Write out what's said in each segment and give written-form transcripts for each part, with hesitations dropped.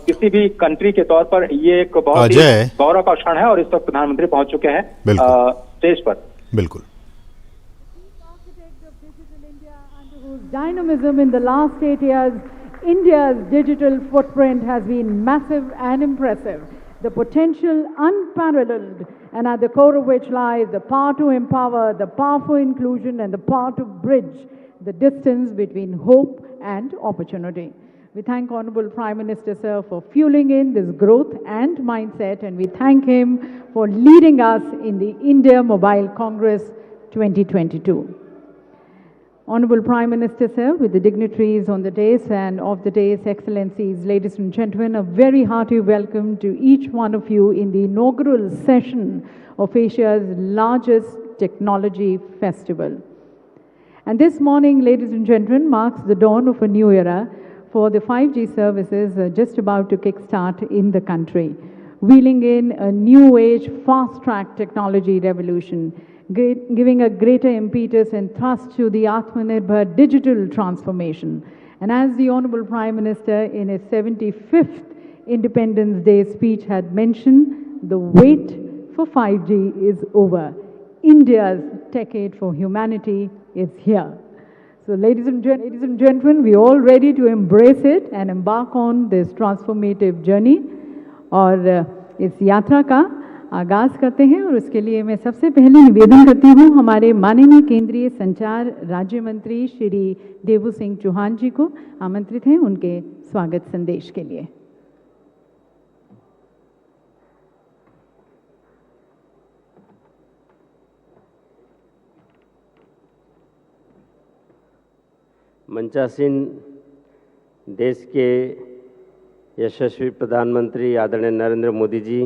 किसी भी कंट्री के तौर पर ये एक बहुत ही गौरव का क्षण है और इस वक्त प्रधानमंत्री पहुंच चुके हैं स्टेज पर। बिल्कुल। Dynamism in the last 8 years, India's digital footprint has been massive and impressive. The potential unparalleled, and at the core of which lies the power to empower, the power for inclusion, and the power to bridge the distance between hope and opportunity. We thank Honorable Prime Minister, sir, for fueling in this growth and mindset, and we thank him for leading us in the India Mobile Congress 2022. Honorable Prime Minister, sir, with the dignitaries on the dais and of the dais, excellencies, ladies and gentlemen, a very hearty welcome to each one of you in the inaugural session of Asia's largest technology festival. And this morning, ladies and gentlemen, marks the dawn of a new era for the 5G services just about to kickstart in the country, wheeling in a new age fast-track technology revolution, giving a greater impetus and thrust to the Atmanirbhar digital transformation. And as the Honorable Prime Minister in his 75th Independence Day speech had mentioned, the wait for 5G is over. India's decade for humanity is here. So ladies and gentlemen, we are all ready to embrace it and embark on this transformative journey. और इस यात्रा का आगाज करते हैं और उसके लिए मैं सबसे पहले निवेदन करती हूँ हमारे माननीय केंद्रीय संचार राज्य मंत्री श्री देवू सिंह चौहान जी को आमंत्रित हैं उनके स्वागत संदेश के लिए। मंचासीन देश के यशस्वी प्रधानमंत्री आदरणीय नरेंद्र मोदी जी,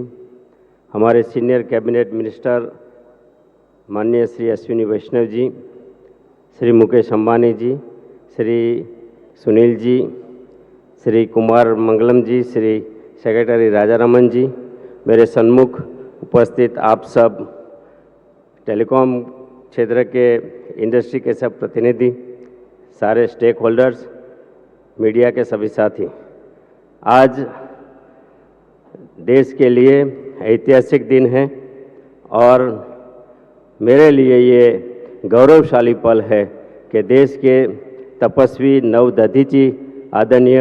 हमारे सीनियर कैबिनेट मिनिस्टर माननीय श्री अश्विनी वैष्णव जी, श्री मुकेश अंबानी जी, श्री सुनील जी, श्री कुमार मंगलम जी, श्री सेक्रेटरी राजारामन जी, मेरे सन्मुख उपस्थित आप सब टेलीकॉम क्षेत्र के इंडस्ट्री के सब प्रतिनिधि, सारे स्टेक होल्डर्स, मीडिया के सभी साथी, आज देश के लिए ऐतिहासिक दिन है और मेरे लिए ये गौरवशाली पल है कि देश के तपस्वी नवदधिची आदरणीय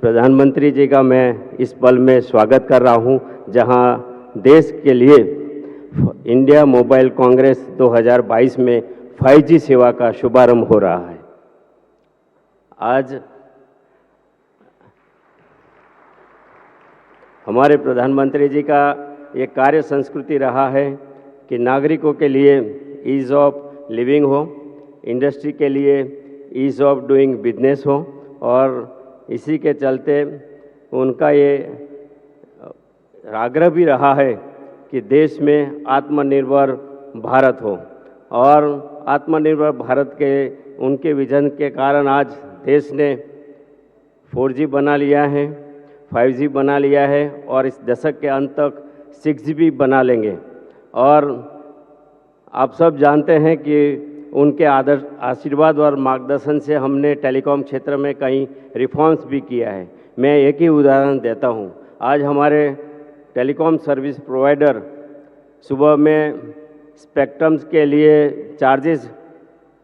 प्रधानमंत्री जी का मैं इस पल में स्वागत कर रहा हूं, जहां देश के लिए इंडिया मोबाइल कांग्रेस 2022 में 5G सेवा का शुभारंभ हो रहा है। आज हमारे प्रधानमंत्री जी का ये कार्य संस्कृति रहा है कि नागरिकों के लिए ईज़ ऑफ लिविंग हो, इंडस्ट्री के लिए ईज़ ऑफ डूइंग बिजनेस हो और इसी के चलते उनका ये आग्रह भी रहा है कि देश में आत्मनिर्भर भारत हो और आत्मनिर्भर भारत के उनके विजन के कारण आज देश ने 4G बना लिया है, 5G बना लिया है और इस दशक के अंत तक 6G भी बना लेंगे। और आप सब जानते हैं कि उनके आशीर्वाद और मार्गदर्शन से हमने टेलीकॉम क्षेत्र में कई रिफॉर्म्स भी किया है। मैं एक ही उदाहरण देता हूं, आज हमारे टेलीकॉम सर्विस प्रोवाइडर सुबह में स्पेक्ट्रम्स के लिए चार्जेस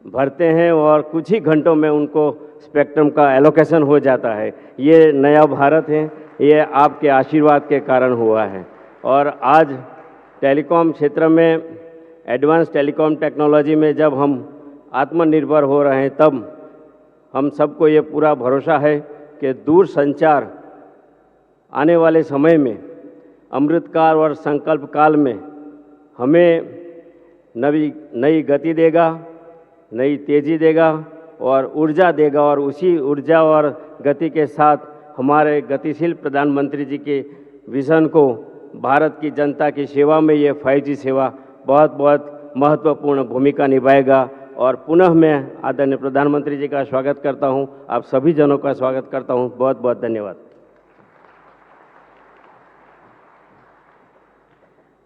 भरते हैं और कुछ ही घंटों में उनको स्पेक्ट्रम का एलोकेशन हो जाता है। ये नया भारत है, ये आपके आशीर्वाद के कारण हुआ है। और आज टेलीकॉम क्षेत्र में एडवांस टेलीकॉम टेक्नोलॉजी में जब हम आत्मनिर्भर हो रहे हैं, तब हम सबको ये पूरा भरोसा है कि दूर संचार आने वाले समय में अमृतकाल और संकल्प काल में हमें नई गति देगा, नई तेज़ी देगा और ऊर्जा देगा। और उसी ऊर्जा और गति के साथ हमारे गतिशील प्रधानमंत्री जी के विज़न को भारत की जनता की सेवा में ये 5G सेवा बहुत बहुत महत्वपूर्ण भूमिका निभाएगा। और पुनः मैं आदरणीय प्रधानमंत्री जी का स्वागत करता हूं, आप सभी जनों का स्वागत करता हूं। बहुत बहुत धन्यवाद।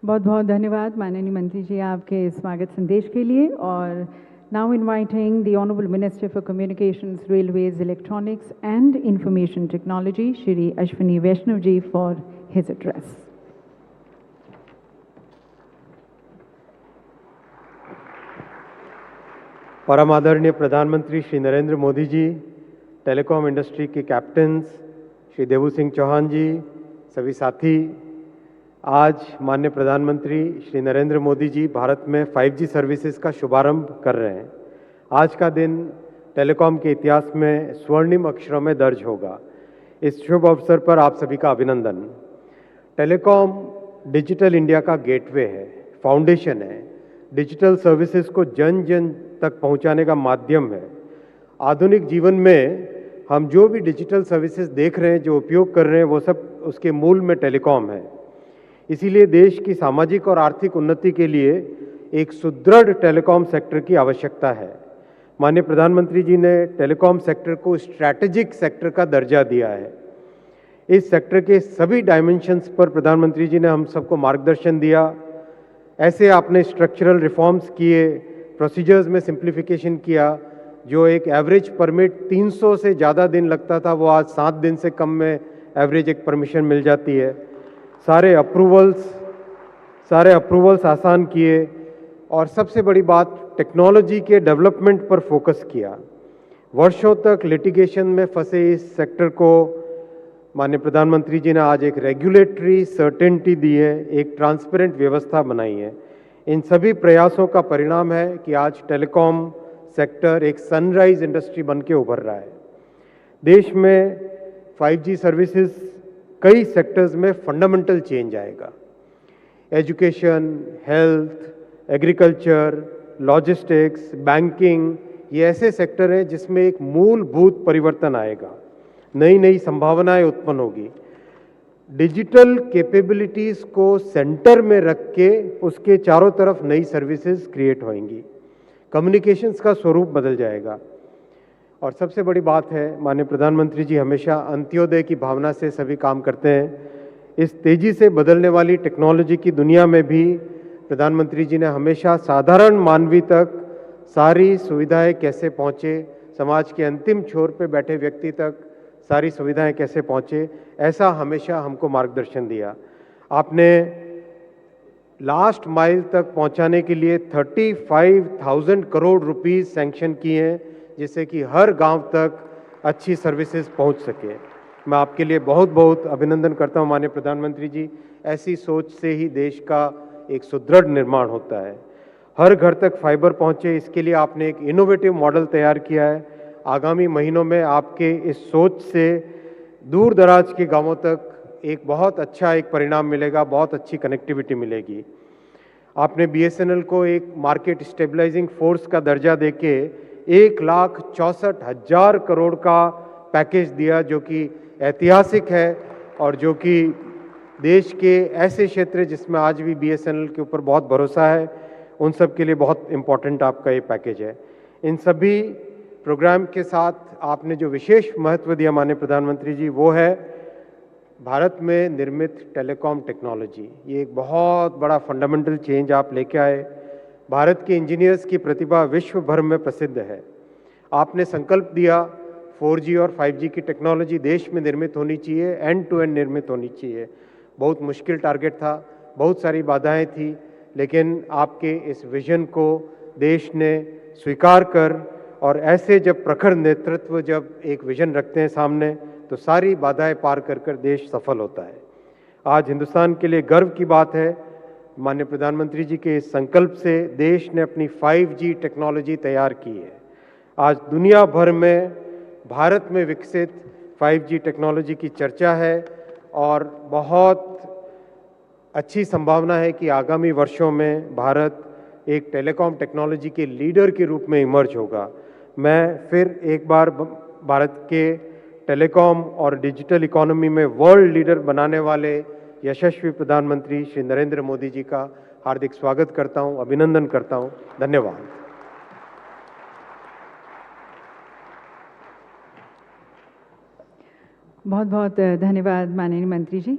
बहुत बहुत धन्यवाद माननीय मंत्री जी आपके स्वागत संदेश के लिए। और Now inviting the Honorable Minister for Communications, Railways, Electronics and Information Technology, Shri Ashwini Vaishnav ji, for his address. परम आदरणीय प्रधानमंत्री श्री नरेंद्र मोदी जी, टेलीकॉम इंडस्ट्री के कैप्टन्स श्री देवू सिंह चौहान जी, सभी साथी, आज माननीय प्रधानमंत्री श्री नरेंद्र मोदी जी भारत में 5G सर्विसेज का शुभारंभ कर रहे हैं। आज का दिन टेलीकॉम के इतिहास में स्वर्णिम अक्षरों में दर्ज होगा। इस शुभ अवसर पर आप सभी का अभिनंदन। टेलीकॉम डिजिटल इंडिया का गेटवे है, फाउंडेशन है, डिजिटल सर्विसेज को जन जन तक पहुंचाने का माध्यम है। आधुनिक जीवन में हम जो भी डिजिटल सर्विसेज देख रहे हैं, जो उपयोग कर रहे हैं, वो सब उसके मूल में टेलीकॉम है। इसीलिए देश की सामाजिक और आर्थिक उन्नति के लिए एक सुदृढ़ टेलीकॉम सेक्टर की आवश्यकता है। माननीय प्रधानमंत्री जी ने टेलीकॉम सेक्टर को स्ट्रैटेजिक सेक्टर का दर्जा दिया है। इस सेक्टर के सभी डायमेंशंस पर प्रधानमंत्री जी ने हम सबको मार्गदर्शन दिया। ऐसे आपने स्ट्रक्चरल रिफॉर्म्स किए, प्रोसीजर्स में सिंप्लीफिकेशन किया। जो एक एवरेज परमिट 300 से ज़्यादा दिन लगता था, वो आज 7 दिन से कम में एवरेज एक परमिशन मिल जाती है। सारे अप्रूवल्स आसान किए और सबसे बड़ी बात, टेक्नोलॉजी के डेवलपमेंट पर फोकस किया। वर्षों तक लिटिगेशन में फंसे इस सेक्टर को माननीय प्रधानमंत्री जी ने आज एक रेगुलेटरी सर्टेनिटी दी है, एक ट्रांसपेरेंट व्यवस्था बनाई है। इन सभी प्रयासों का परिणाम है कि आज टेलीकॉम सेक्टर एक सनराइज इंडस्ट्री बन के उभर रहा है। देश में 5G सर्विसेज कई सेक्टर्स में फंडामेंटल चेंज आएगा। Education, health, agriculture, logistics, banking, ये ऐसे सेक्टर हैं जिसमें एक मूलभूत परिवर्तन आएगा। नई नई संभावनाएं उत्पन्न होगी। डिजिटल कैपेबिलिटीज़ को सेंटर में रख के उसके चारों तरफ नई सर्विसेज क्रिएट होंगी। कम्युनिकेशंस का स्वरूप बदल जाएगा। और सबसे बड़ी बात है, माननीय प्रधानमंत्री जी हमेशा अंत्योदय की भावना से सभी काम करते हैं। इस तेजी से बदलने वाली टेक्नोलॉजी की दुनिया में भी प्रधानमंत्री जी ने हमेशा साधारण मानवी तक सारी सुविधाएं कैसे पहुंचे, समाज के अंतिम छोर पे बैठे व्यक्ति तक सारी सुविधाएं कैसे पहुंचे, ऐसा हमेशा हमको मार्गदर्शन दिया। आपने लास्ट माइल तक पहुंचाने के लिए 35,000 करोड़ रुपीस सैंक्शन किए हैं, जिससे कि हर गांव तक अच्छी सर्विसेज पहुंच सके। मैं आपके लिए बहुत बहुत अभिनंदन करता हूं माननीय प्रधानमंत्री जी। ऐसी सोच से ही देश का एक सुदृढ़ निर्माण होता है। हर घर तक फाइबर पहुंचे, इसके लिए आपने एक इनोवेटिव मॉडल तैयार किया है। आगामी महीनों में आपके इस सोच से दूर दराज के गांवों तक एक बहुत अच्छा एक परिणाम मिलेगा, बहुत अच्छी कनेक्टिविटी मिलेगी। आपने BSNL को एक मार्केट स्टेबलाइजिंग फोर्स का दर्जा देके 1,64,000 करोड़ का पैकेज दिया, जो कि ऐतिहासिक है और जो कि देश के ऐसे क्षेत्र जिसमें आज भी BSNL के ऊपर बहुत भरोसा है, उन सब के लिए बहुत इम्पोर्टेंट आपका ये पैकेज है। इन सभी प्रोग्राम के साथ आपने जो विशेष महत्व दिया माननीय प्रधानमंत्री जी, वो है भारत में निर्मित टेलीकॉम टेक्नोलॉजी। ये एक बहुत बड़ा फंडामेंटल चेंज आप लेके आए। भारत के इंजीनियर्स की प्रतिभा विश्व भर में प्रसिद्ध है। आपने संकल्प दिया 4G और 5G की टेक्नोलॉजी देश में निर्मित होनी चाहिए, एंड टू एंड निर्मित होनी चाहिए। बहुत मुश्किल टारगेट था, बहुत सारी बाधाएं थी, लेकिन आपके इस विजन को देश ने स्वीकार कर, और ऐसे जब प्रखर नेतृत्व जब एक विजन रखते हैं सामने, तो सारी बाधाएं पार कर कर देश सफल होता है। आज हिंदुस्तान के लिए गर्व की बात है, माननीय प्रधानमंत्री जी के इस संकल्प से देश ने अपनी 5G टेक्नोलॉजी तैयार की है। आज दुनिया भर में भारत में विकसित 5G टेक्नोलॉजी की चर्चा है और बहुत अच्छी संभावना है कि आगामी वर्षों में भारत एक टेलीकॉम टेक्नोलॉजी के लीडर के रूप में इमर्ज होगा। मैं फिर एक बार भारत के टेलीकॉम और डिजिटल इकोनॉमी में वर्ल्ड लीडर बनाने वाले यशस्वी प्रधानमंत्री श्री नरेंद्र मोदी जी का हार्दिक स्वागत करता हूं, अभिनंदन करता हूं। धन्यवाद। बहुत बहुत धन्यवाद माननीय मंत्री जी।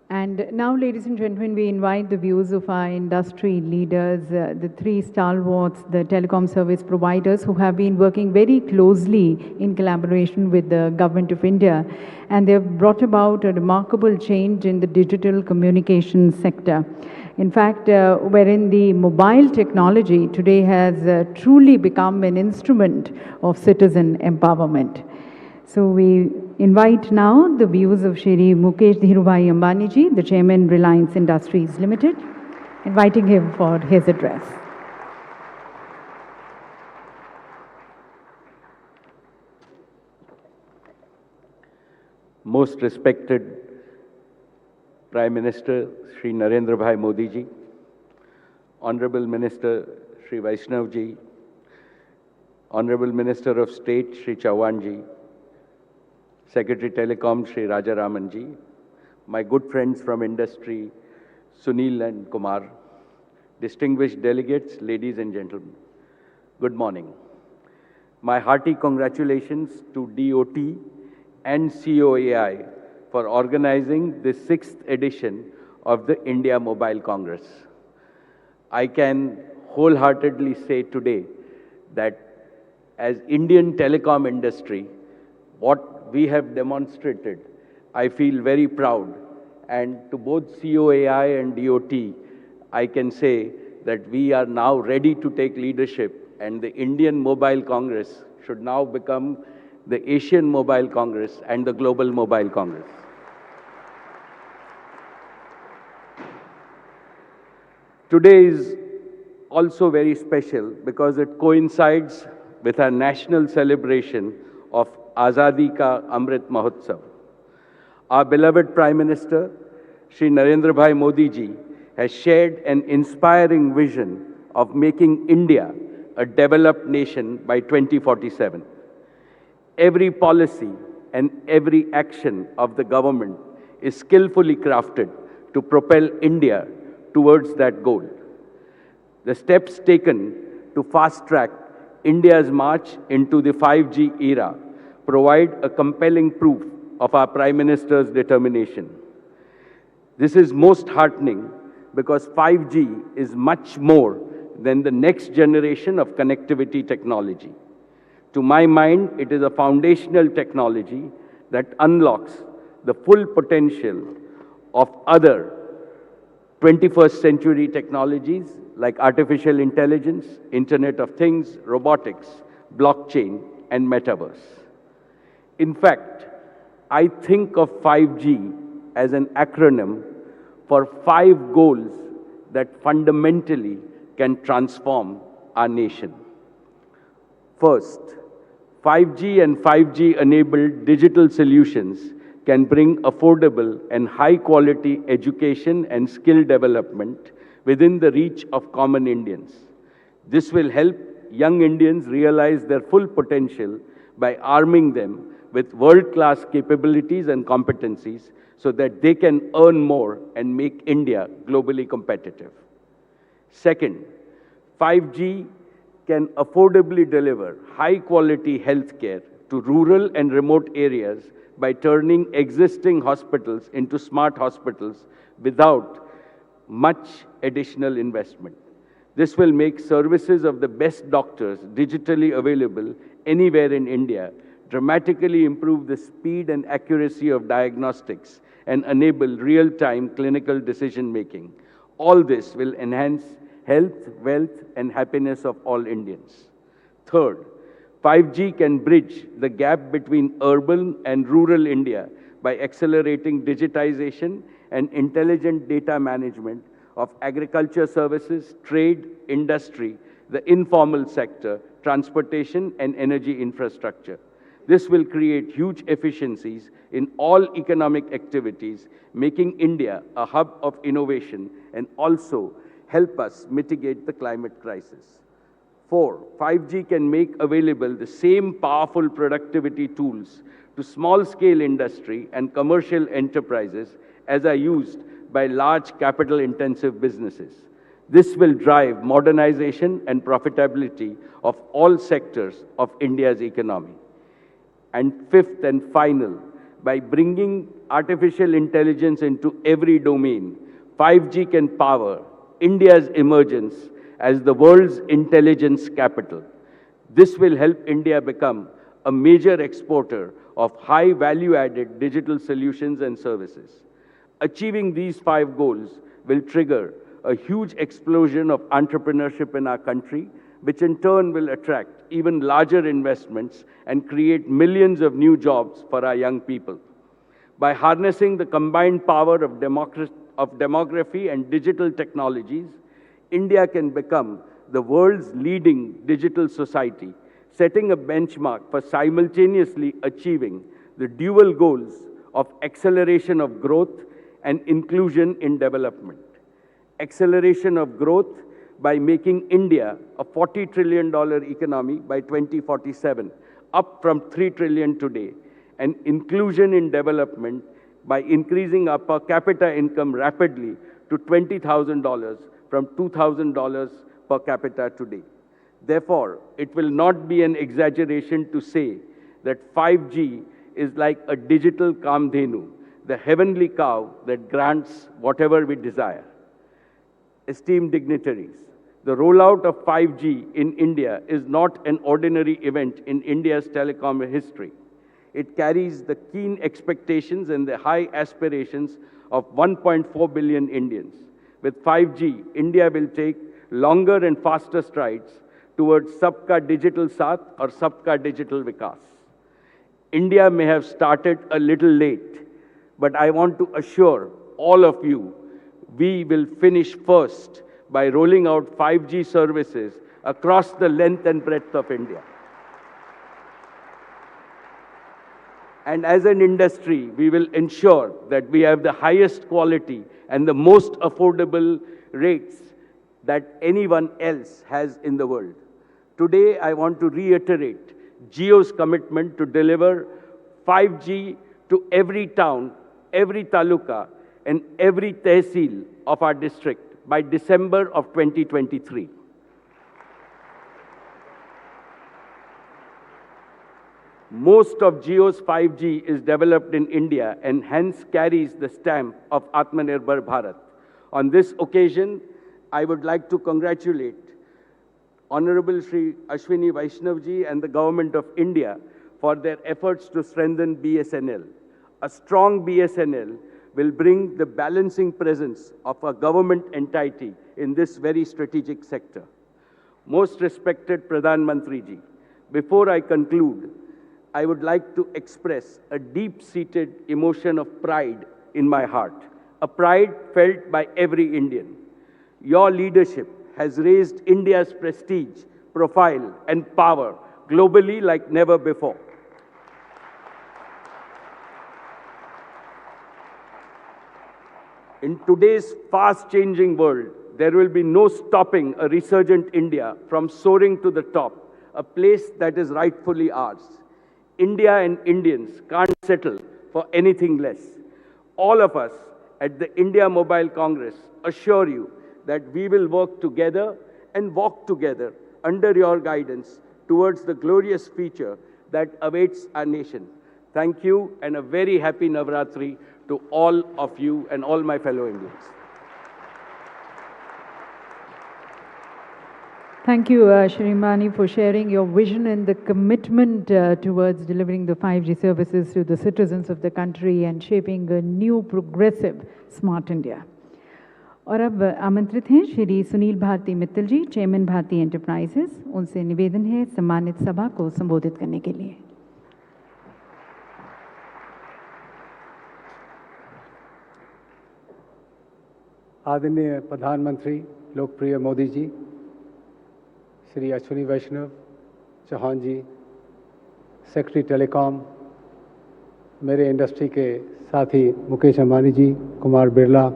And now, ladies and gentlemen, we invite the views of our industry leaders, the three stalwarts, the telecom service providers who have been working very closely in collaboration with the Government of India, and they have brought about a remarkable change in the digital communication sector. In fact, wherein the mobile technology today has truly become an instrument of citizen empowerment. So we invite now the views of Shri Mukesh Dhirubhai Ambani ji, the Chairman, Reliance Industries Limited, inviting him for his address. Most respected Prime Minister Shri Narendra Bhai Modi ji, Honorable Minister Shri Vaishnav ji, Honorable Minister of State Shri Chauhan ji, Secretary Telecom Shri Raja Raman ji, my good friends from industry Sunil and Kumar, distinguished delegates, ladies and gentlemen, good morning. My hearty congratulations to DOT and COAI for organizing the 6th edition of the India Mobile Congress. I can wholeheartedly say today that as Indian telecom industry, what we have demonstrated, I feel very proud. And to both COAI and DOT, I can say that we are now ready to take leadership, and the Indian Mobile Congress should now become the Asian Mobile Congress and the Global Mobile Congress. Today is also very special because it coincides with our national celebration of Azadi Ka Amrit Mahotsav. Our beloved Prime Minister, Shri Narendra Bhai Modi ji, has shared an inspiring vision of making India a developed nation by 2047. Every policy and every action of the government is skillfully crafted to propel India towards that goal. The steps taken to fast-track India's march into the 5G era provide a compelling proof of our Prime Minister's determination. This is most heartening because 5G is much more than the next generation of connectivity technology. To my mind, it is a foundational technology that unlocks the full potential of other 21st century technologies like artificial intelligence, Internet of Things, robotics, blockchain, and metaverse. In fact, I think of 5G as an acronym for 5 goals that fundamentally can transform our nation. First, 5G and 5G-enabled digital solutions can bring affordable and high-quality education and skill development within the reach of common Indians. This will help young Indians realize their full potential by arming them with world-class capabilities and competencies so that they can earn more and make India globally competitive. Second, 5G can affordably deliver high-quality healthcare to rural and remote areas by turning existing hospitals into smart hospitals without much additional investment. This will make services of the best doctors digitally available anywhere in India, dramatically improve the speed and accuracy of diagnostics, and enable real-time clinical decision-making. All this will enhance health, wealth, and happiness of all Indians. Third, 5G can bridge the gap between urban and rural India by accelerating digitization and intelligent data management of agriculture services, trade, industry, the informal sector, transportation, and energy infrastructure. This will create huge efficiencies in all economic activities, making India a hub of innovation and also help us mitigate the climate crisis. 4, 5G can make available the same powerful productivity tools to small-scale industry and commercial enterprises as are used by large capital-intensive businesses. This will drive modernization and profitability of all sectors of India's economy. And fifth and final, by bringing artificial intelligence into every domain, 5G can power India's emergence as the world's intelligence capital. This will help India become a major exporter of high value-added digital solutions and services. Achieving these 5 goals will trigger a huge explosion of entrepreneurship in our country, which in turn will attract even larger investments and create millions of new jobs for our young people. By harnessing the combined power of demography and digital technologies, India can become the world's leading digital society, setting a benchmark for simultaneously achieving the dual goals of acceleration of growth and inclusion in development. Acceleration of growth by making India a $40 trillion economy by 2047, up from $3 trillion today, and inclusion in development by increasing our per capita income rapidly to $20,000 from $2,000 per capita today. Therefore, it will not be an exaggeration to say that 5G is like a digital Kamdhenu, the heavenly cow that grants whatever we desire. Esteemed dignitaries, the rollout of 5G in India is not an ordinary event in India's telecom history. It carries the keen expectations and the high aspirations of 1.4 billion Indians. With 5G, India will take longer and faster strides towards Sabka Digital Saath or Sabka Digital Vikas. India may have started a little late, but I want to assure all of you, we will finish first by rolling out 5G services across the length and breadth of India. And as an industry, we will ensure that we have the highest quality and the most affordable rates that anyone else has in the world. Today, I want to reiterate Jio's commitment to deliver 5G to every town, every taluka, and every tehsil of our district by December of 2023. Most of Jio's 5G is developed in India and hence carries the stamp of Atmanirbhar Bharat. On this occasion, I would like to congratulate Honorable Shri Ashwini Vaishnavji and the Government of India for their efforts to strengthen BSNL. A strong BSNL will bring the balancing presence of a government entity in this very strategic sector. Most respected Pradhan Mantriji, before I conclude, I would like to express a deep-seated emotion of pride in my heart, a pride felt by every Indian. Your leadership has raised India's prestige, profile, and power globally like never before. In today's fast-changing world, there will be no stopping a resurgent India from soaring to the top, a place that is rightfully ours. India and Indians can't settle for anything less. All of us at the India Mobile Congress assure you that we will work together and walk together under your guidance towards the glorious future that awaits our nation. Thank you and a very happy Navratri to all of you and all my fellow Indians. Thank you, Shrimani, for sharing your vision and the commitment towards delivering the 5G services to the citizens of the country and shaping a new progressive smart India. और अब आमंत्रित हैं श्री सुनील भारती मित्तल जी, chairman Bharti enterprises. उनसे निवेदन है सम्मानित सभा को संबोधित करने के लिए। आदरणीय प्रधानमंत्री लोकप्रिय मोदी जी, श्री अश्विनी वैष्णव चौहान जी, सेक्रेटरी टेलीकॉम, मेरे इंडस्ट्री के साथी मुकेश अंबानी जी, कुमार बिरला,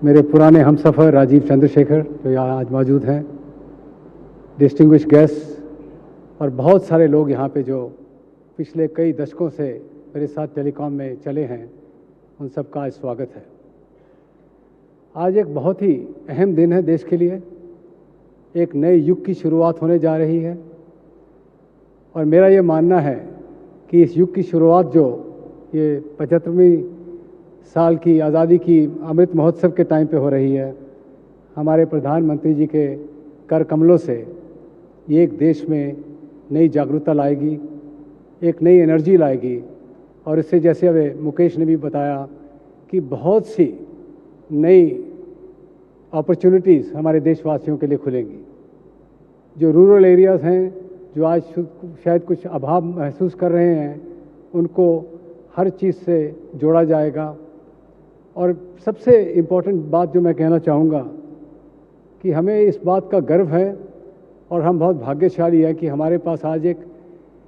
मेरे पुराने हमसफ़र राजीव चंद्रशेखर जो यहाँ आज मौजूद हैं, डिस्टिंग्विश्ड गेस्ट और बहुत सारे लोग यहाँ पे जो पिछले कई दशकों से मेरे साथ टेलीकॉम में चले हैं, उन सबका आज स्वागत है। आज एक बहुत ही अहम दिन है देश के लिए। एक नए युग की शुरुआत होने जा रही है और मेरा ये मानना है कि इस युग की शुरुआत जो ये 75वीं साल की आज़ादी की अमृत महोत्सव के टाइम पे हो रही है। हमारे प्रधानमंत्री जी के कर कमलों से ये एक देश में नई जागरूकता लाएगी, एक नई एनर्जी लाएगी और इससे जैसे अभी मुकेश ने भी बताया कि बहुत सी नई अपॉर्चुनिटीज़ हमारे देशवासियों के लिए खुलेंगी। जो रूरल एरियाज़ हैं, जो आज शायद कुछ अभाव महसूस कर रहे हैं, उनको हर चीज़ से जोड़ा जाएगा। और सबसे इम्पोर्टेंट बात जो मैं कहना चाहूँगा कि हमें इस बात का गर्व है और हम बहुत भाग्यशाली हैं कि हमारे पास आज एक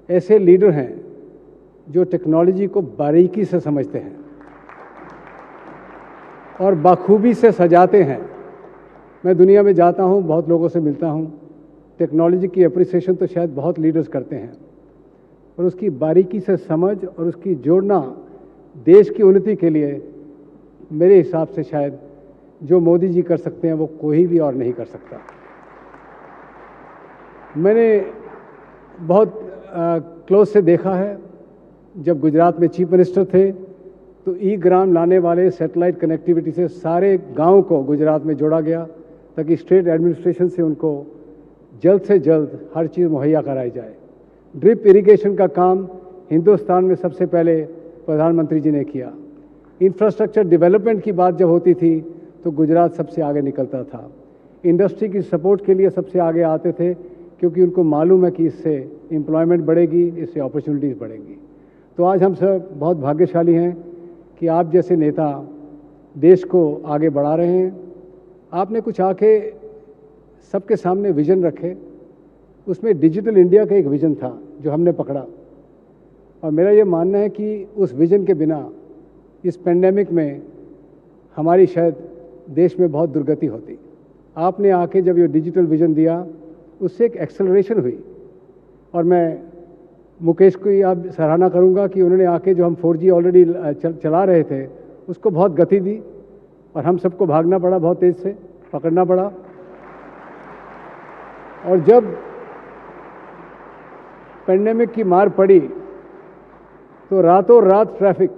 ऐसे लीडर हैं जो टेक्नोलॉजी को बारीकी से समझते हैं और बाखूबी से सजाते हैं। मैं दुनिया में जाता हूँ, बहुत लोगों से मिलता हूँ, टेक्नोलॉजी की अप्रिसिएशन तो शायद बहुत लीडर्स करते हैं, और उसकी बारीकी से समझ और उसकी जोड़ना देश की उन्नति के लिए मेरे हिसाब से शायद जो मोदी जी कर सकते हैं वो कोई भी और नहीं कर सकता। मैंने बहुत क्लोज से देखा है, जब गुजरात में चीफ मिनिस्टर थे तो ई-ग्राम लाने वाले सैटेलाइट कनेक्टिविटी से सारे गांव को गुजरात में जोड़ा गया ताकि स्टेट एडमिनिस्ट्रेशन से उनको जल्द से जल्द हर चीज़ मुहैया कराई जाए। ड्रिप इरिगेशन का काम हिंदुस्तान में सबसे पहले प्रधानमंत्री जी ने किया। इंफ्रास्ट्रक्चर डेवलपमेंट की बात जब होती थी तो गुजरात सबसे आगे निकलता था। इंडस्ट्री की सपोर्ट के लिए सबसे आगे आते थे क्योंकि उनको मालूम है कि इससे एम्प्लॉयमेंट बढ़ेगी, इससे अपॉर्चुनिटीज़ बढ़ेंगी। तो आज हम सब बहुत भाग्यशाली हैं कि आप जैसे नेता देश को आगे बढ़ा रहे हैं। आपने कुछ आके सबके सामने विज़न रखे, उसमें डिजिटल इंडिया का एक विज़न था जो हमने पकड़ा, और मेरा ये मानना है कि उस विज़न के बिना इस पेंडेमिक में हमारी शायद देश में बहुत दुर्गति होती। आपने आके जब ये डिजिटल विज़न दिया, उससे एक एक्सेलरेशन हुई, और मैं मुकेश को अब सराहना करूंगा कि उन्होंने आके जो हम 4G ऑलरेडी चला रहे थे उसको बहुत गति दी, और हम सबको भागना पड़ा, बहुत तेज़ से पकड़ना पड़ा। और जब पेंडेमिक की मार पड़ी तो रातों रात ट्रैफिक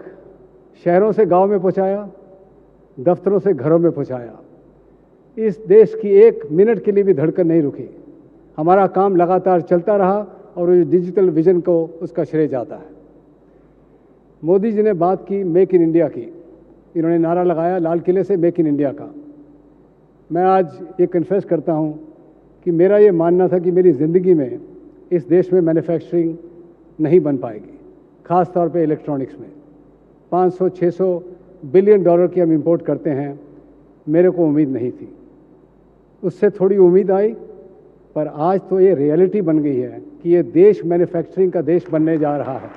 शहरों से गांव में पहुंचाया, दफ्तरों से घरों में पहुंचाया। इस देश की एक मिनट के लिए भी धड़कन नहीं रुकी। हमारा काम लगातार चलता रहा और उस डिजिटल विजन को उसका श्रेय जाता है। मोदी जी ने बात की मेक इन इंडिया की, इन्होंने नारा लगाया लाल किले से मेक इन इंडिया का। मैं आज ये कन्फेस करता हूँ कि मेरा ये मानना था कि मेरी ज़िंदगी में इस देश में मैन्युफैक्चरिंग नहीं बन पाएगी, ख़ास तौर पे इलेक्ट्रॉनिक्स में। 500-600 बिलियन डॉलर की हम इंपोर्ट करते हैं, मेरे को उम्मीद नहीं थी। उससे थोड़ी उम्मीद आई, पर आज तो ये रियलिटी बन गई है कि ये देश मैन्युफैक्चरिंग का देश बनने जा रहा है।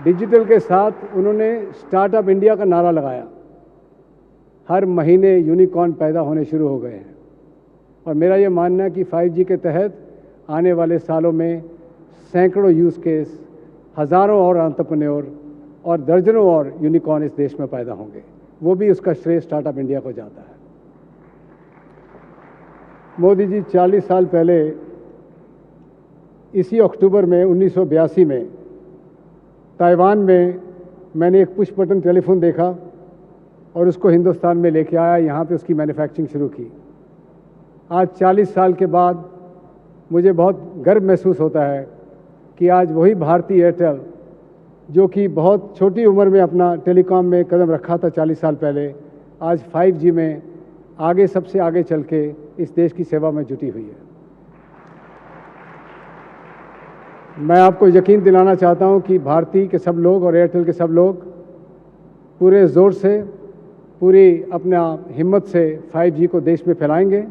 डिजिटल के साथ उन्होंने स्टार्टअप इंडिया का नारा लगाया। हर महीने यूनिकॉर्न पैदा होने शुरू हो गए हैं, और मेरा ये मानना है कि 5G के तहत आने वाले सालों में सैकड़ों यूज़ केस, हज़ारों और एंटरप्रेन्योर और दर्जनों और यूनिकॉर्न इस देश में पैदा होंगे। वो भी उसका श्रेय स्टार्टअप इंडिया को जाता है। मोदी जी 40 साल पहले इसी अक्टूबर में 1982 में ताइवान में मैंने एक पुश बटन टेलीफोन देखा और उसको हिंदुस्तान में लेके आया, यहाँ पे उसकी मैन्युफैक्चरिंग शुरू की। आज 40 साल के बाद मुझे बहुत गर्व महसूस होता है कि आज वही भारती एयरटेल, जो कि बहुत छोटी उम्र में अपना टेलीकॉम में कदम रखा था 40 साल पहले, आज 5G में आगे सबसे आगे चल के इस देश की सेवा में जुटी हुई है। मैं आपको यकीन दिलाना चाहता हूं कि भारती के सब लोग और एयरटेल के सब लोग पूरे ज़ोर से, पूरी अपना हिम्मत से 5G को देश में फैलाएंगे,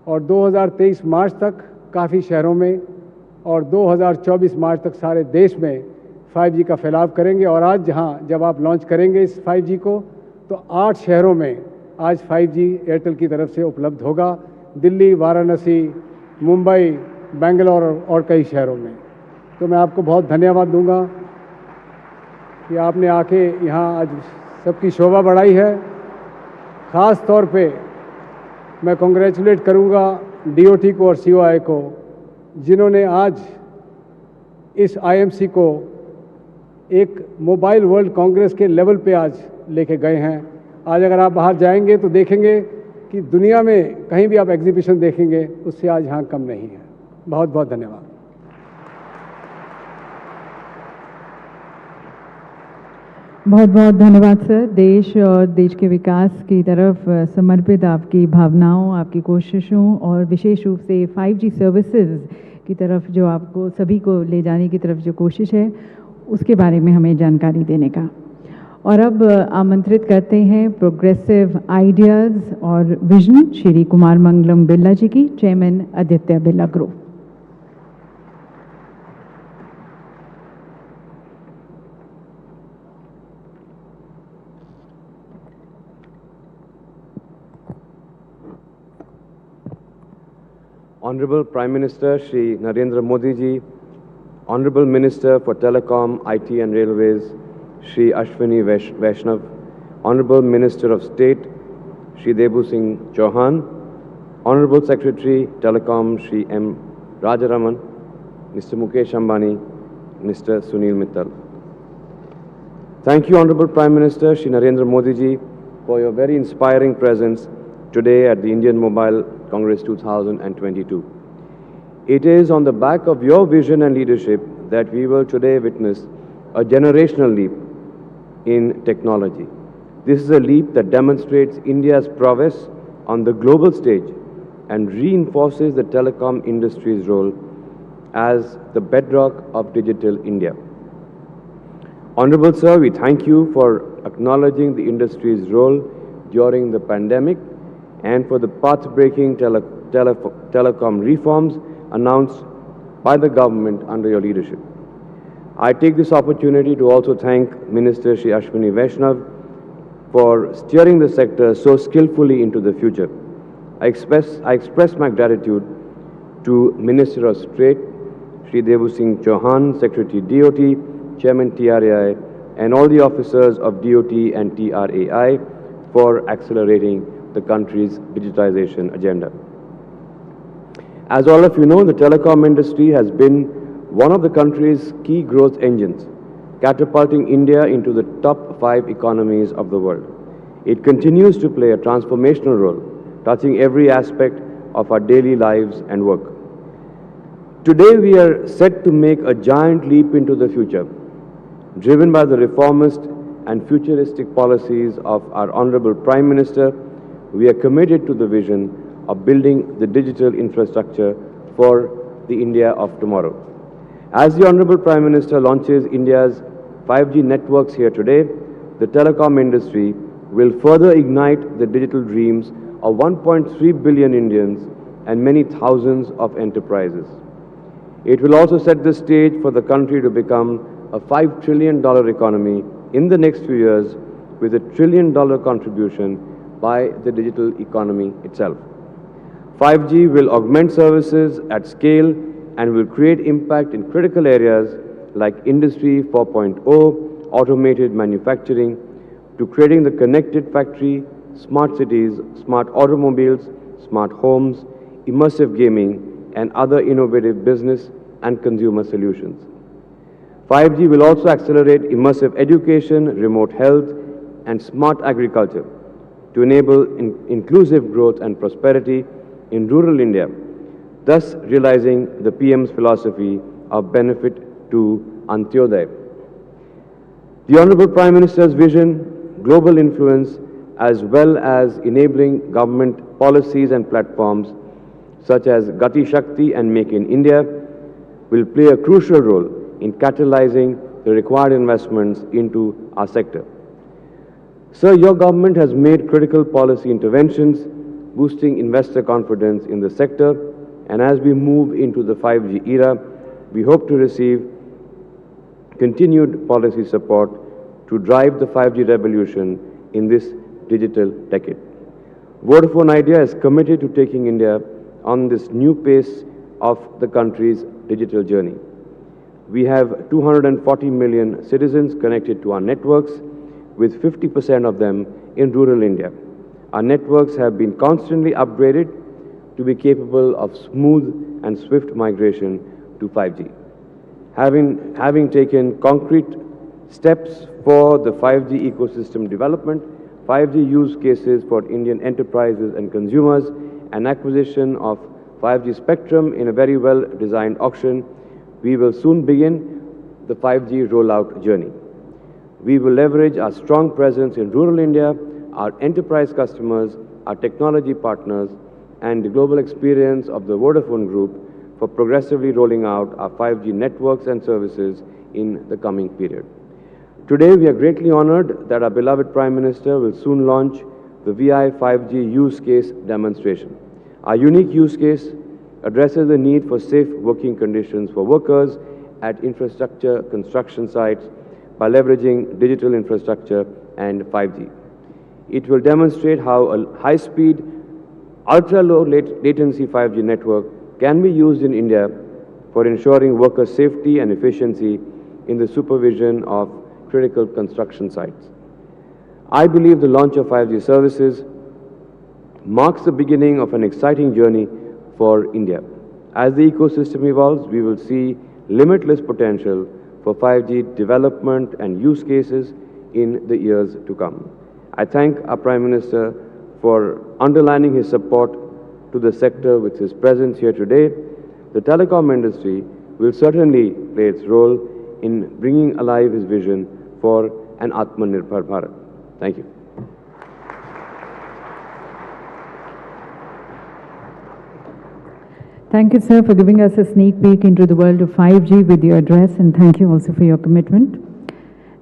और 2023 मार्च तक काफ़ी शहरों में और 2024 मार्च तक सारे देश में 5G का फैलाव करेंगे। और आज जब आप लॉन्च करेंगे इस 5G को, तो 8 शहरों में आज 5G एयरटेल की तरफ से उपलब्ध होगा। दिल्ली, वाराणसी, मुंबई, बेंगलोर और कई शहरों में। तो मैं आपको बहुत धन्यवाद दूंगा कि आपने आके यहाँ आज सबकी शोभा बढ़ाई है। ख़ास तौर पे मैं कॉन्ग्रेचुलेट करूँगा DOT को और COI को, जिन्होंने आज इस आईएमसी को एक मोबाइल वर्ल्ड कांग्रेस के लेवल पे आज लेके गए हैं। आज अगर आप बाहर जाएंगे तो देखेंगे कि दुनिया में कहीं भी आप एग्जीबिशन देखेंगे उससे आज यहाँ कम नहीं है। बहुत बहुत धन्यवाद। बहुत बहुत धन्यवाद सर। देश और देश के विकास की तरफ समर्पित आपकी भावनाओं, आपकी कोशिशों और विशेष रूप से 5G सर्विसेज की तरफ जो आपको सभी को ले जाने की तरफ जो कोशिश है उसके बारे में हमें जानकारी देने का। और अब आमंत्रित करते हैं प्रोग्रेसिव आइडियाज़ और विजन श्री कुमार मंगलम बिरला जी की, chairman Aditya Birla group. Honorable Prime Minister Shri Narendra Modi ji, Honorable Minister for Telecom, IT and Railways Shri Ashwini Vaishnav, Honorable Minister of State Shri Deboo Singh Chauhan, Honorable Secretary Telecom Shri M. Rajaraman, Mr. Mukesh Ambani, Mr. Sunil Mittal. Thank you, Honorable Prime Minister Shri Narendra Modi ji, for your very inspiring presence today at the Indian Mobile Congress 2022. It is on the back of your vision and leadership that we will today witness a generational leap in technology. This is a leap that demonstrates India's prowess on the global stage and reinforces the telecom industry's role as the bedrock of digital India. Honorable Sir, we thank you for acknowledging the industry's role during the pandemic and for the path-breaking telecom reforms announced by the government under your leadership. I take this opportunity to also thank Minister Shri Ashwini Vaishnav for steering the sector so skillfully into the future. I express my gratitude to Minister of State Shri Deboo Singh Chauhan, Secretary DOT, Chairman TRAI, and all the officers of DOT and TRAI for accelerating the country's digitization agenda. As all of you know, the telecom industry has been one of the country's key growth engines, catapulting India into the top 5 economies of the world. It continues to play a transformational role, touching every aspect of our daily lives and work. Today, we are set to make a giant leap into the future, driven by the reformist and futuristic policies of our Honorable Prime Minister. We are committed to the vision of building the digital infrastructure for the India of tomorrow. As the Honorable Prime Minister launches India's 5G networks here today, the telecom industry will further ignite the digital dreams of 1.3 billion Indians and many thousands of enterprises. It will also set the stage for the country to become a $5 trillion economy in the next few years with a $1 trillion contribution by the digital economy itself. 5G will augment services at scale and will create impact in critical areas like Industry 4.0, automated manufacturing, to creating the connected factory, smart cities, smart automobiles, smart homes, immersive gaming, and other innovative business and consumer solutions. 5G will also accelerate immersive education, remote health, and smart agriculture to enable inclusive growth and prosperity in rural India, thus realizing the PM's philosophy of benefit to Antyodaya. The Honorable Prime Minister's vision, global influence, as well as enabling government policies and platforms such as Gati Shakti and Make in India will play a crucial role in catalyzing the required investments into our sector. Sir, your government has made critical policy interventions, boosting investor confidence in the sector, and as we move into the 5G era, we hope to receive continued policy support to drive the 5G revolution in this digital decade. Vodafone Idea is committed to taking India on this new pace of the country's digital journey. We have 240 million citizens connected to our networks, with 50% of them in rural India. Our networks have been constantly upgraded to be capable of smooth and swift migration to 5G. having taken concrete steps for the 5G ecosystem development, 5G use cases for Indian enterprises and consumers, and acquisition of 5G spectrum in a very well-designed auction, we will soon begin the 5G rollout journey. We will leverage our strong presence in rural India, our enterprise customers, our technology partners, and the global experience of the Vodafone Group for progressively rolling out our 5G networks and services in the coming period. Today, we are greatly honored that our beloved Prime Minister will soon launch the VI 5G use case demonstration. Our unique use case addresses the need for safe working conditions for workers at infrastructure construction sites by leveraging digital infrastructure and 5G. It will demonstrate how a high-speed, ultra-low latency 5G network can be used in India for ensuring worker safety and efficiency in the supervision of critical construction sites. I believe the launch of 5G services marks the beginning of an exciting journey for India. As the ecosystem evolves, we will see limitless potential for 5G development and use cases in the years to come. I thank our Prime Minister for underlining his support to the sector with his presence here today. The telecom industry will certainly play its role in bringing alive his vision for an Atmanirbhar Bharat. Thank you. Thank you, sir, for giving us a sneak peek into the world of 5G with your address, and thank you also for your commitment.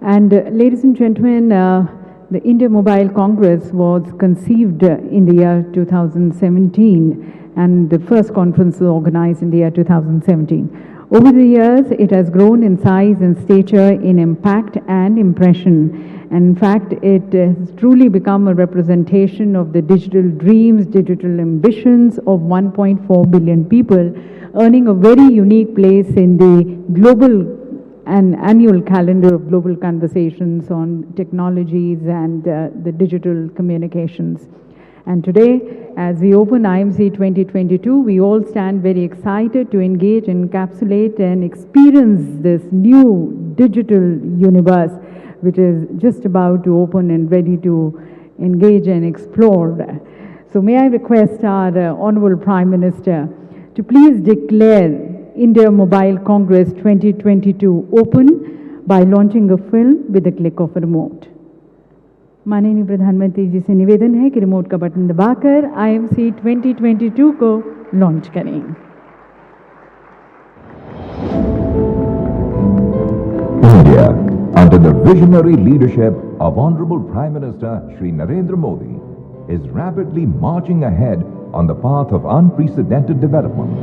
And ladies and gentlemen, the India Mobile Congress was conceived in the year 2017, and the first conference was organized in the year 2017. Over the years, it has grown in size and stature, in impact and impression. And in fact, it has truly become a representation of the digital dreams, digital ambitions of 1.4 billion people, earning a very unique place in the global and annual calendar of global conversations on technologies and the digital communications. And today, as we open IMC 2022, we all stand very excited to engage, encapsulate, and experience this new digital universe, which is just about to open and ready to engage and explore. So may I request our Honorable Prime Minister to please declare India Mobile Congress 2022 open by launching a film with a click of a remote. माननीय प्रधानमंत्री जी से निवेदन है कि remote का button दबाकर IMC 2022 को launch करें। India, under the visionary leadership of Honorable Prime Minister Shri Narendra Modi, is rapidly marching ahead on the path of unprecedented development.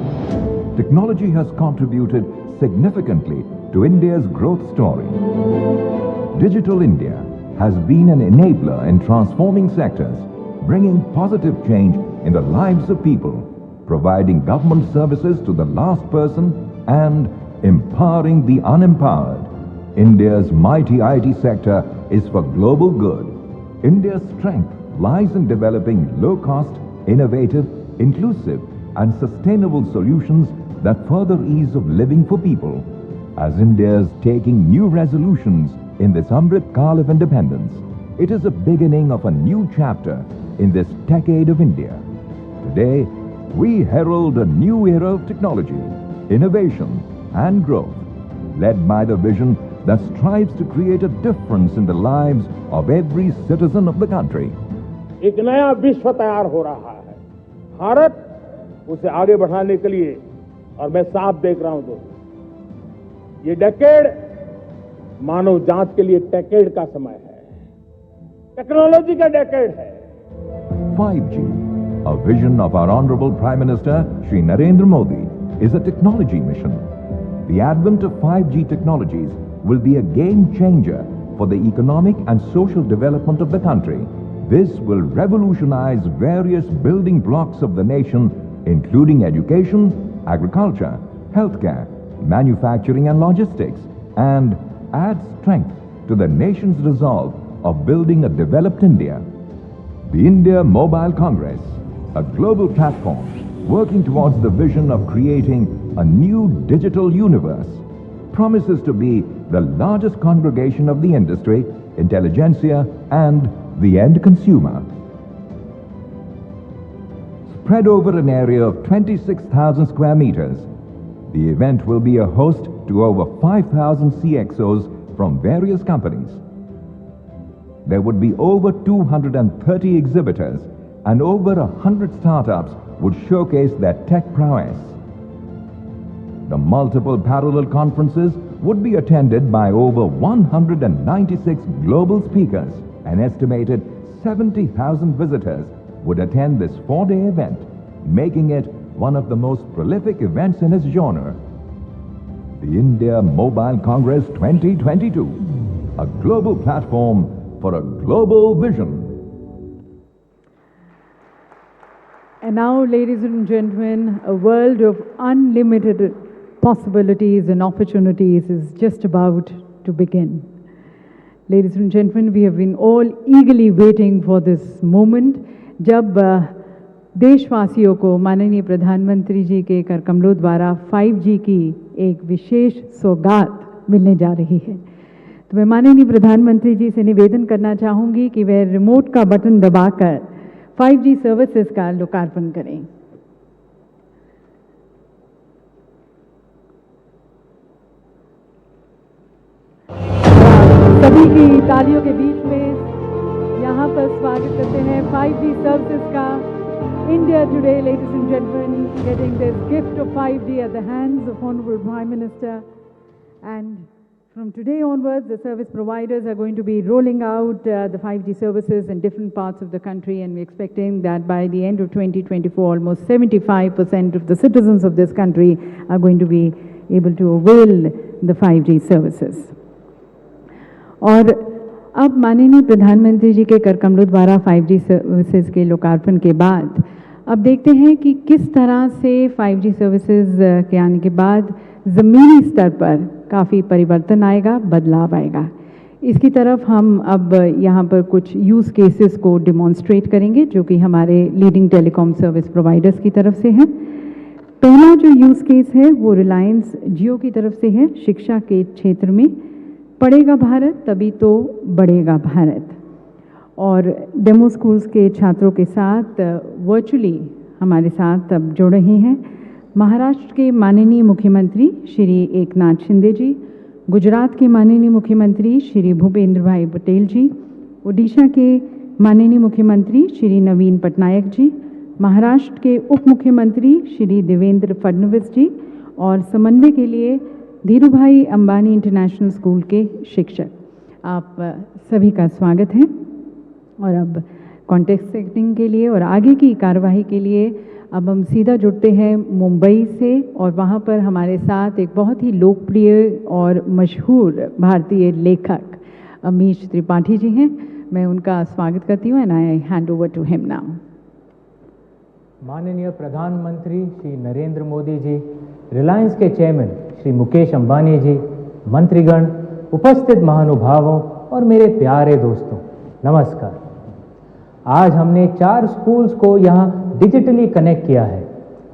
Technology has contributed significantly to India's growth story. Digital India has been an enabler in transforming sectors, bringing positive change in the lives of people, providing government services to the last person, and empowering the unempowered. India's mighty IT sector is for global good. India's strength lies in developing low-cost, innovative, inclusive, and sustainable solutions that further ease of living for people. As India is taking new resolutions in this Amrit Kaal of independence, it is the beginning of a new chapter in this decade of India. Today, we herald a new era of technology, innovation, and growth, led by the vision that strives to create a difference in the lives of every citizen of the country. एक नया विश्व तैयार हो रहा है, भारत उसे आगे बढ़ाने के लिए, और मैं साफ देख रहा हूं दोस्तों, ये डेकेड मानव जांच के लिए टेकेड का समय है, टेक्नोलॉजी का डेकेड है। 5G, a vision of our Honorable Prime Minister Shri Narendra Modi, is a technology mission. The advent of 5G technologies will be a game changer for the economic and social development of the country. This will revolutionize various building blocks of the nation, including education, agriculture, healthcare, manufacturing and logistics, and add strength to the nation's resolve of building a developed India. The India Mobile Congress, a global platform working towards the vision of creating a new digital universe, promises to be the largest congregation of the industry, intelligentsia, and the end consumer. Spread over an area of 26,000 square meters, the event will be a host to over 5,000 CXOs from various companies. There would be over 230 exhibitors, and over 100 startups would showcase their tech prowess. The multiple parallel conferences would be attended by over 196 global speakers. An estimated 70,000 visitors would attend this 4-day event, making it one of the most prolific events in its genre. The India Mobile Congress 2022, a global platform for a global vision. And now, ladies and gentlemen, a world of unlimited possibilities and opportunities is just about to begin. Ladies and gentlemen, we have been all eagerly waiting for this moment जब देशवासियों को माननीय प्रधानमंत्री जी के कर कमलों द्वारा 5G की एक विशेष सौगात मिलने जा रही है। तो मैं माननीय प्रधानमंत्री जी से निवेदन करना चाहूँगी कि वे रिमोट का बटन दबाकर 5G सर्विसेज का लोकार्पण करें। सभी की तालियों के बीच में यहाँ पर स्वागत करते हैं 5G सर्विसेज का। India today, ladies and gentlemen, getting this gift of 5G at the hands of Honorable Prime Minister. And from today onwards, the service providers are going to be rolling out the 5G services in different parts of the country, and we're expecting that by the end of 2024, almost 75% of the citizens of this country are going to be able to avail the 5G services. और अब माननीय प्रधानमंत्री जी के कर कमलों द्वारा 5G services के लोकार्पण के बाद अब देखते हैं कि किस तरह से 5G सर्विसेज के आने के बाद ज़मीनी स्तर पर काफ़ी परिवर्तन आएगा, बदलाव आएगा। इसकी तरफ हम अब यहाँ पर कुछ यूज़ केसेस को डिमॉन्स्ट्रेट करेंगे जो कि हमारे लीडिंग टेलीकॉम सर्विस प्रोवाइडर्स की तरफ से हैं। पहला जो यूज़ केस है वो रिलायंस जियो की तरफ से है। शिक्षा के क्षेत्र में पढ़ेगा भारत तभी तो बढ़ेगा भारत, और डेमो स्कूल्स के छात्रों के साथ वर्चुअली हमारे साथ अब जुड़ रहे हैं महाराष्ट्र के माननीय मुख्यमंत्री श्री एकनाथ शिंदे जी, गुजरात के माननीय मुख्यमंत्री श्री भूपेंद्र भाई पटेल जी, ओडिशा के माननीय मुख्यमंत्री श्री नवीन पटनायक जी, महाराष्ट्र के उप मुख्यमंत्री श्री देवेंद्र फडणवीस जी, और समन्वय के लिए धीरूभाई अंबानी इंटरनेशनल स्कूल के शिक्षक। आप सभी का स्वागत है। और अब कॉन्टेक्स्ट सेटिंग के लिए और आगे की कार्यवाही के लिए अब हम सीधा जुड़ते हैं मुंबई से, और वहाँ पर हमारे साथ एक बहुत ही लोकप्रिय और मशहूर भारतीय लेखक अमीश त्रिपाठी जी हैं। मैं उनका स्वागत करती हूँ and I hand over to him now. माननीय प्रधानमंत्री श्री नरेंद्र मोदी जी, रिलायंस के चेयरमैन श्री मुकेश अंबानी जी, मंत्रीगण, उपस्थित महानुभावों और मेरे प्यारे दोस्तों, नमस्कार। आज हमने 4 स्कूल्स को यहाँ डिजिटली कनेक्ट किया है।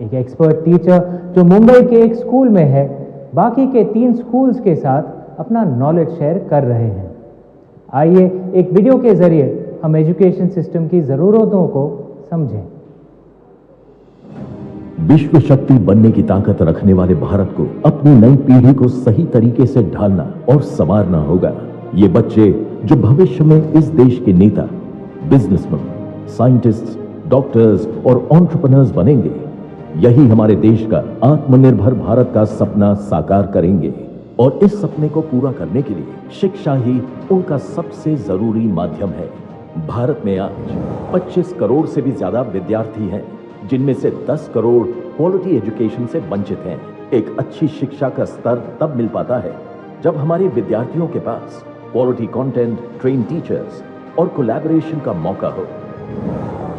एक एक्सपर्ट टीचर जो मुंबई के एक स्कूल में है, बाकी के 3 स्कूल्स के साथ अपना नॉलेज शेयर कर रहे हैं। आइए एक वीडियो के जरिए हम एजुकेशन सिस्टम की ज़रूरतों को समझें। विश्व शक्ति बनने की ताकत रखने वाले भारत को अपनी नई पीढ़ी को सही तरीके से ढालना और संवारना होगा। ये बच्चे जो भविष्य में इस देश के नेता, बिजनेसमैन, साइंटिस्ट, डॉक्टर्स और एंटरप्रेन्योर्स बनेंगे, यही हमारे देश का आत्मनिर्भर भारत का सपना साकार करेंगे। और इस सपने को पूरा करने के लिए शिक्षा ही उनका सबसे जरूरी माध्यम है। भारत में आज 25 करोड़ से भी ज्यादा विद्यार्थी हैं, जिनमें से 10 करोड़ क्वालिटी एजुकेशन से वंचित हैं। एक अच्छी शिक्षा का स्तर तब मिल पाता है जब हमारे विद्यार्थियों के पास क्वालिटी कंटेंट, ट्रेन टीचर्स और कोलैबोरेशन का मौका हो।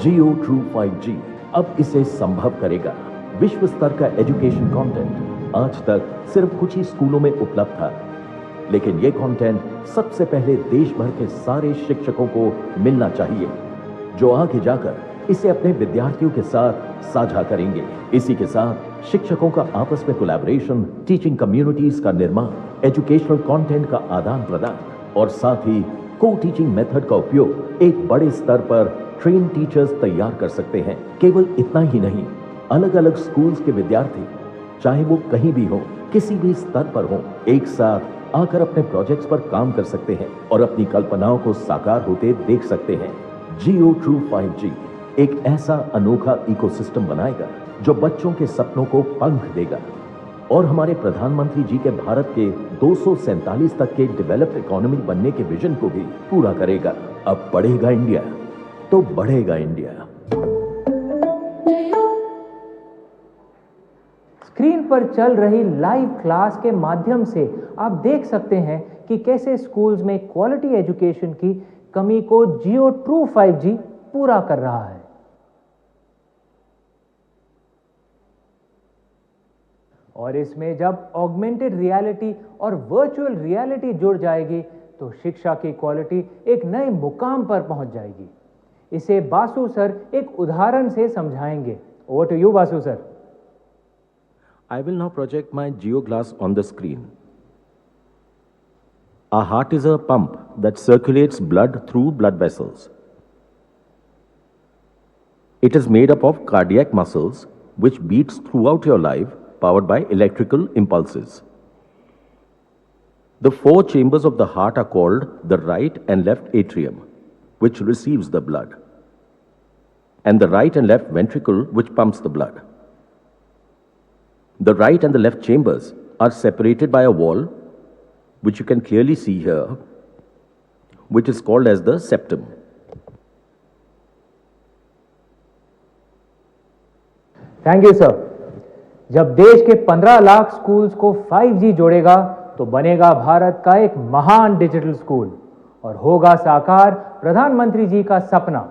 जियो ट्रू 5G अब इसे संभव करेगा। विश्व स्तर का एजुकेशन कंटेंट आज तक सिर्फ कुछ ही स्कूलों में उपलब्ध था, लेकिन यह कंटेंट सबसे पहले देश भर के सारे शिक्षकों को मिलना चाहिए, जो आगे जाकर इसे अपने विद्यार्थियों के साथ साझा करेंगे। इसी के साथ शिक्षकों का आपस में कोलैबोरेशन, टीचिंग कम्युनिटीज का निर्माण एजुकेशनल कंटेंट का आदान प्रदान और साथ ही को टीचिंग मेथड का उपयोग एक बड़े स्तर पर ट्रेन टीचर्स तैयार कर सकते हैं। केवल इतना ही नहीं, अलग अलग स्कूल्स के विद्यार्थी चाहे वो कहीं भी हो, किसी भी स्तर पर हो, एक साथ आकर अपने प्रोजेक्ट्स पर काम कर सकते हैं और अपनी कल्पनाओं को साकार होते देख सकते हैं। जियो ट्रू 5G एक ऐसा अनोखा इकोसिस्टम बनाएगा जो बच्चों के सपनों को पंख देगा और हमारे प्रधानमंत्री जी के भारत के 247 तक के डेवलप्ड इकोनॉमी बनने के विजन को भी पूरा करेगा। अब बढ़ेगा इंडिया तो बढ़ेगा इंडिया। स्क्रीन पर चल रही लाइव क्लास के माध्यम से आप देख सकते हैं कि कैसे स्कूल्स में क्वालिटी एजुकेशन की कमी को जियो ट्रू 5G पूरा कर रहा है। और इसमें जब ऑगमेंटेड रियलिटी और वर्चुअल रियलिटी जुड़ जाएगी तो शिक्षा की क्वालिटी एक नए मुकाम पर पहुंच जाएगी। इसे बासु सर एक उदाहरण से समझाएंगे। Over to you Basu sir. I will now project my GeoGlass on the screen. Our heart is a pump that circulates blood through blood vessels. It is made up of cardiac muscles which beats throughout your life, powered by electrical impulses. The four chambers of the heart are called the right and left atrium, which receives the blood, and the right and left ventricle, which pumps the blood. The right and the left chambers are separated by a wall, which you can clearly see here, which is called as the septum. Thank you sir. जब देश के 15 lakh schools को 5G जोड़ेगा तो बनेगा भारत का एक महान डिजिटल स्कूल और होगा साकार प्रधानमंत्री जी का सपना,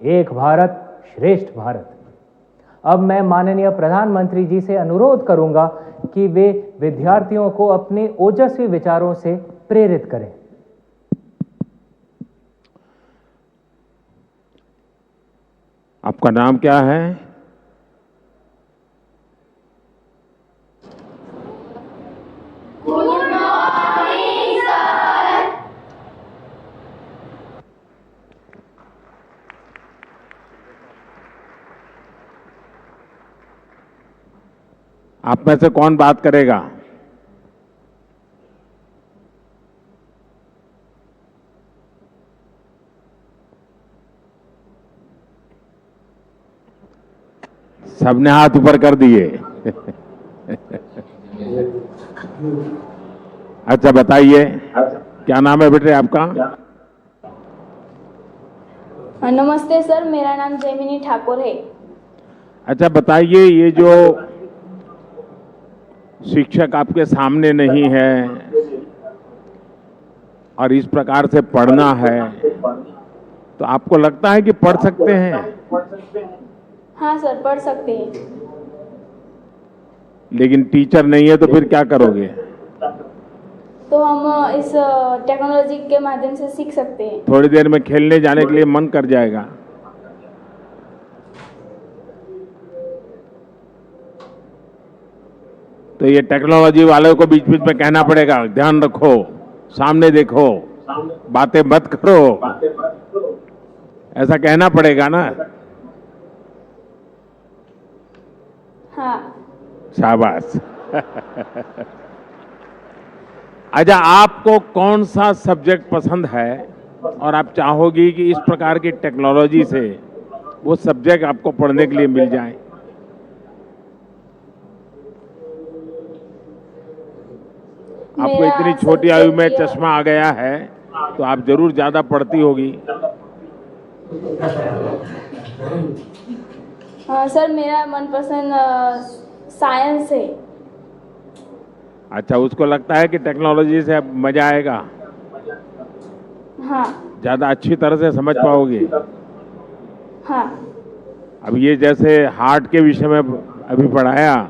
एक भारत श्रेष्ठ भारत। अब मैं माननीय प्रधानमंत्री जी से अनुरोध करूंगा कि वे विद्यार्थियों को अपने ओजस्वी विचारों से प्रेरित करें। आपका नाम क्या है? आप में से कौन बात करेगा? सबने हाथ ऊपर कर दिए। अच्छा बताइए, क्या नाम है बेटे आपका? नमस्ते सर, मेरा नाम जैमिनी ठाकुर है। अच्छा बताइए, ये जो शिक्षक आपके सामने नहीं है और इस प्रकार से पढ़ना है, तो आपको लगता है कि पढ़ सकते हैं? हाँ सर, पढ़ सकते हैं। लेकिन टीचर नहीं है तो फिर क्या करोगे? तो हम इस टेक्नोलॉजी के माध्यम से सीख सकते हैं। थोड़ी देर में खेलने जाने के लिए मन कर जाएगा। तो ये टेक्नोलॉजी वालों को बीच बीच में कहना पड़ेगा, ध्यान रखो, सामने देखो, बातें मत करो, ऐसा कहना पड़ेगा ना? हाँ। शाबाश। अच्छा, आपको कौन सा सब्जेक्ट पसंद है और आप चाहोगी कि इस प्रकार की टेक्नोलॉजी से वो सब्जेक्ट आपको पढ़ने के लिए मिल जाए? आपको इतनी छोटी आयु में चश्मा आ गया है तो आप जरूर ज्यादा पढ़ती होगी। सर, मेरा मनपसंद साइंस है। अच्छा, उसको लगता है कि टेक्नोलॉजी से अब मजा आएगा? हाँ। ज्यादा अच्छी तरह से समझ पाओगे? हाँ। अब ये जैसे हार्ट के विषय में अभी पढ़ाया,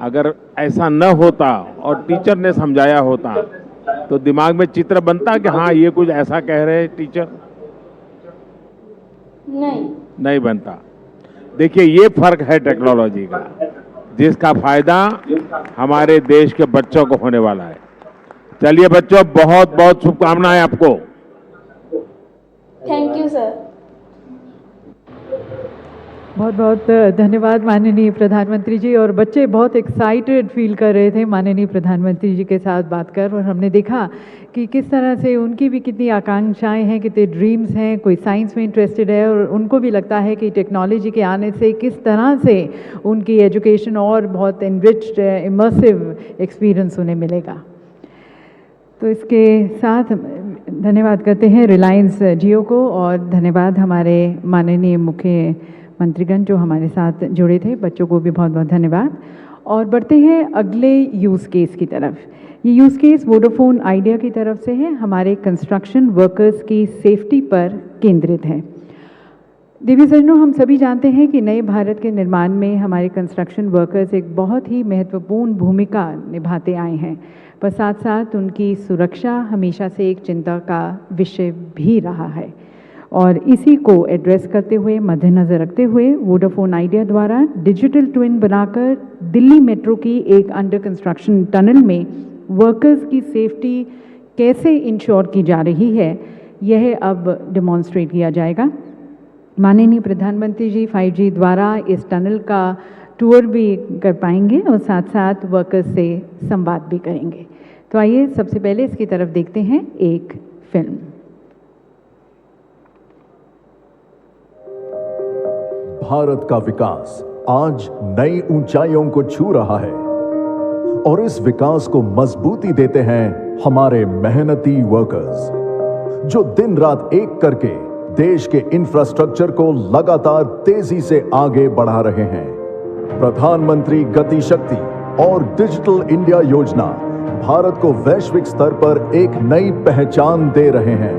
अगर ऐसा न होता और टीचर ने समझाया होता तो दिमाग में चित्र बनता कि हाँ ये कुछ ऐसा कह रहे हैं टीचर? नहीं बनता। देखिए, ये फर्क है टेक्नोलॉजी का, जिसका फायदा हमारे देश के बच्चों को होने वाला है। चलिए बच्चों, बहुत बहुत शुभकामनाएं आपको। Thank you sir. बहुत बहुत धन्यवाद माननीय प्रधानमंत्री जी। और बच्चे बहुत एक्साइटेड फील कर रहे थे माननीय प्रधानमंत्री जी के साथ बात कर, और हमने देखा कि किस तरह से उनकी भी कितनी आकांक्षाएं हैं, कितने ड्रीम्स हैं। कोई साइंस में इंटरेस्टेड है और उनको भी लगता है कि टेक्नोलॉजी के आने से किस तरह से उनकी एजुकेशन और बहुत एनरिच्ड इमर्सिव एक्सपीरियंस उन्हें मिलेगा। तो इसके साथ धन्यवाद करते हैं रिलायंस जियो को, और धन्यवाद हमारे माननीय मुख्य मंत्रीगण जो हमारे साथ जुड़े थे। बच्चों को भी बहुत बहुत धन्यवाद। और बढ़ते हैं अगले यूज़ केस की तरफ। ये यूज़ केस वोडाफोन आइडिया की तरफ से है, हमारे कंस्ट्रक्शन वर्कर्स की सेफ्टी पर केंद्रित है। देवी सज्जनों, हम सभी जानते हैं कि नए भारत के निर्माण में हमारे कंस्ट्रक्शन वर्कर्स एक बहुत ही महत्वपूर्ण भूमिका निभाते आए हैं, पर साथ साथ उनकी सुरक्षा हमेशा से एक चिंता का विषय भी रहा है। और इसी को एड्रेस करते हुए, मद्देनज़र रखते हुए, वोडाफोन आइडिया द्वारा डिजिटल ट्विन बनाकर दिल्ली मेट्रो की एक अंडर कंस्ट्रक्शन टनल में वर्कर्स की सेफ्टी कैसे इंश्योर की जा रही है, यह अब डेमॉन्स्ट्रेट किया जाएगा। माननीय प्रधानमंत्री जी 5G द्वारा इस टनल का टूर भी कर पाएंगे और साथ साथ वर्कर्स से संवाद भी करेंगे। तो आइए सबसे पहले इसकी तरफ देखते हैं एक फिल्म। भारत का विकास आज नई ऊंचाइयों को छू रहा है और इस विकास को मजबूती देते हैं हमारे मेहनती वर्कर्स, जो दिन रात एक करके देश के इंफ्रास्ट्रक्चर को लगातार तेजी से आगे बढ़ा रहे हैं। प्रधानमंत्री गति शक्ति और डिजिटल इंडिया योजना भारत को वैश्विक स्तर पर एक नई पहचान दे रहे हैं।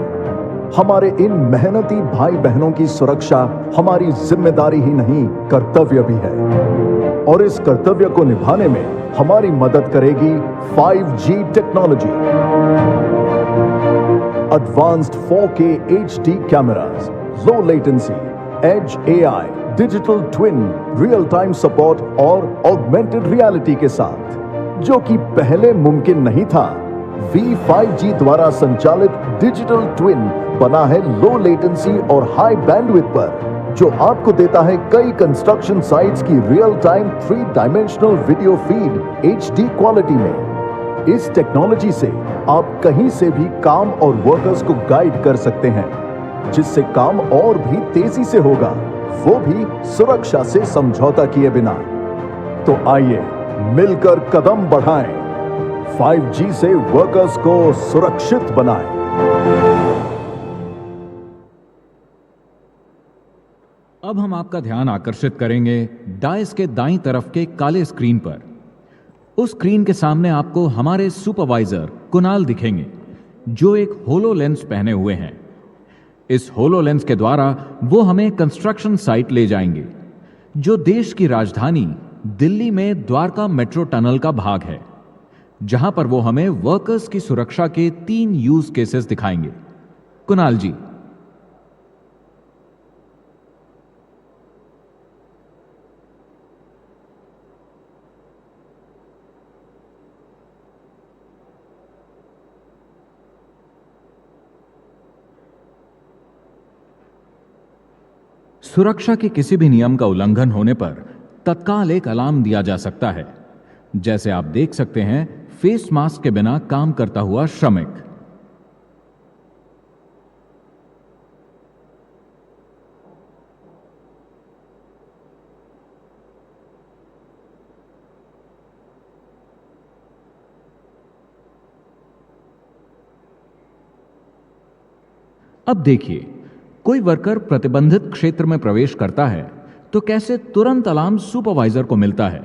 हमारे इन मेहनती भाई बहनों की सुरक्षा हमारी जिम्मेदारी ही नहीं, कर्तव्य भी है, और इस कर्तव्य को निभाने में हमारी मदद करेगी 5G technology. Advanced 4K HD cameras, low latency, edge AI, digital twin, real time support और ऑगमेंटेड रियलिटी के साथ, जो कि पहले मुमकिन नहीं था। V5G द्वारा संचालित डिजिटल ट्विन बना है लो लेटेंसी और हाई बैंडविड्थ पर, जो आपको देता है कई कंस्ट्रक्शन साइट्स की real time 3 dimensional video feed HD quality में। इस टेक्नोलॉजी से आप कहीं से भी काम और वर्कर्स को गाइड कर सकते हैं, जिससे काम और भी तेजी से होगा, वो भी सुरक्षा से समझौता किए बिना। तो आइए मिलकर कदम बढ़ाएं, 5G से वर्कर्स को सुरक्षित बनाएं। अब हम आपका ध्यान आकर्षित करेंगे डायस के दाईं तरफ के काले स्क्रीन पर। उस स्क्रीन के सामने आपको हमारे सुपरवाइजर कुणाल दिखेंगे, जो एक होलोलेंस पहने हुए हैं। इस होलोलेंस के द्वारा वो हमें कंस्ट्रक्शन साइट ले जाएंगे, जो देश की राजधानी दिल्ली में द्वारका मेट्रो टनल का भाग है, जहां पर वो हमें वर्कर्स की सुरक्षा के 3 यूज केसेस दिखाएंगे। कुणाल जी। सुरक्षा के किसी भी नियम का उल्लंघन होने पर तत्काल एक अलार्म दिया जा सकता है। जैसे आप देख सकते हैं, फेस मास्क के बिना काम करता हुआ श्रमिक। अब देखिए, कोई वर्कर प्रतिबंधित क्षेत्र में प्रवेश करता है तो कैसे तुरंत अलार्म सुपरवाइजर को मिलता है।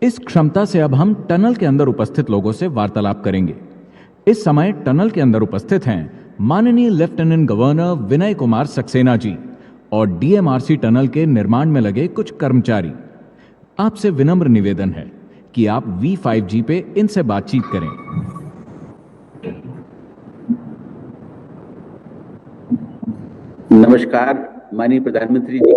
इस क्षमता से अब हम टनल के अंदर उपस्थित लोगों से वार्तालाप करेंगे। इस समय टनल के अंदर उपस्थित हैं माननीय लेफ्टिनेंट गवर्नर विनय कुमार सक्सेना जी और DMRC टनल के निर्माण में लगे कुछ कर्मचारी। आपसे विनम्र निवेदन है कि आप V5G पे इनसे बातचीत करें। नमस्कार माननीय प्रधानमंत्री जी।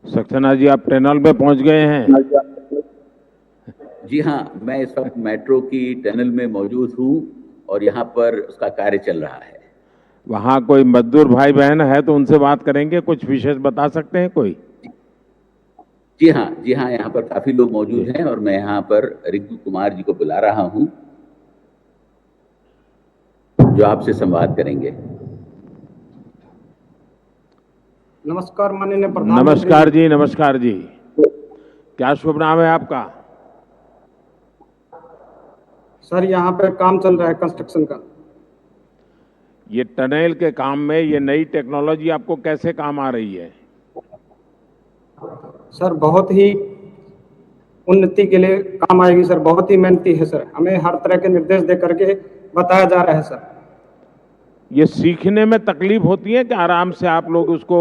सक्सेना जी, आप टनल में पहुंच गए हैं? जी हाँ, मैं इस वक्त मेट्रो की टनल में मौजूद हूं और यहाँ पर उसका कार्य चल रहा है। वहाँ कोई मजदूर भाई बहन है तो उनसे बात करेंगे, कुछ विशेष बता सकते हैं कोई? जी हाँ, यहाँ पर काफी लोग मौजूद हैं और मैं यहाँ पर रिंकू कुमार जी को बुला रहा हूँ जो आपसे संवाद करेंगे। नमस्कार माननीय प्रधानमंत्री। नमस्कार जी, नमस्कार जी। क्या शुभ नाम है आपका? सर, यहाँ पे काम चल रहा है कंस्ट्रक्शन का। ये टनल के काम में ये नई टेक्नोलॉजी आपको कैसे काम आ रही है? सर, बहुत ही उन्नति के लिए काम आएगी सर, बहुत ही मेहनती है सर, हमें हर तरह के निर्देश दे करके बताया जा रहा है सर। ये सीखने में तकलीफ होती है कि आराम से आप लोग उसको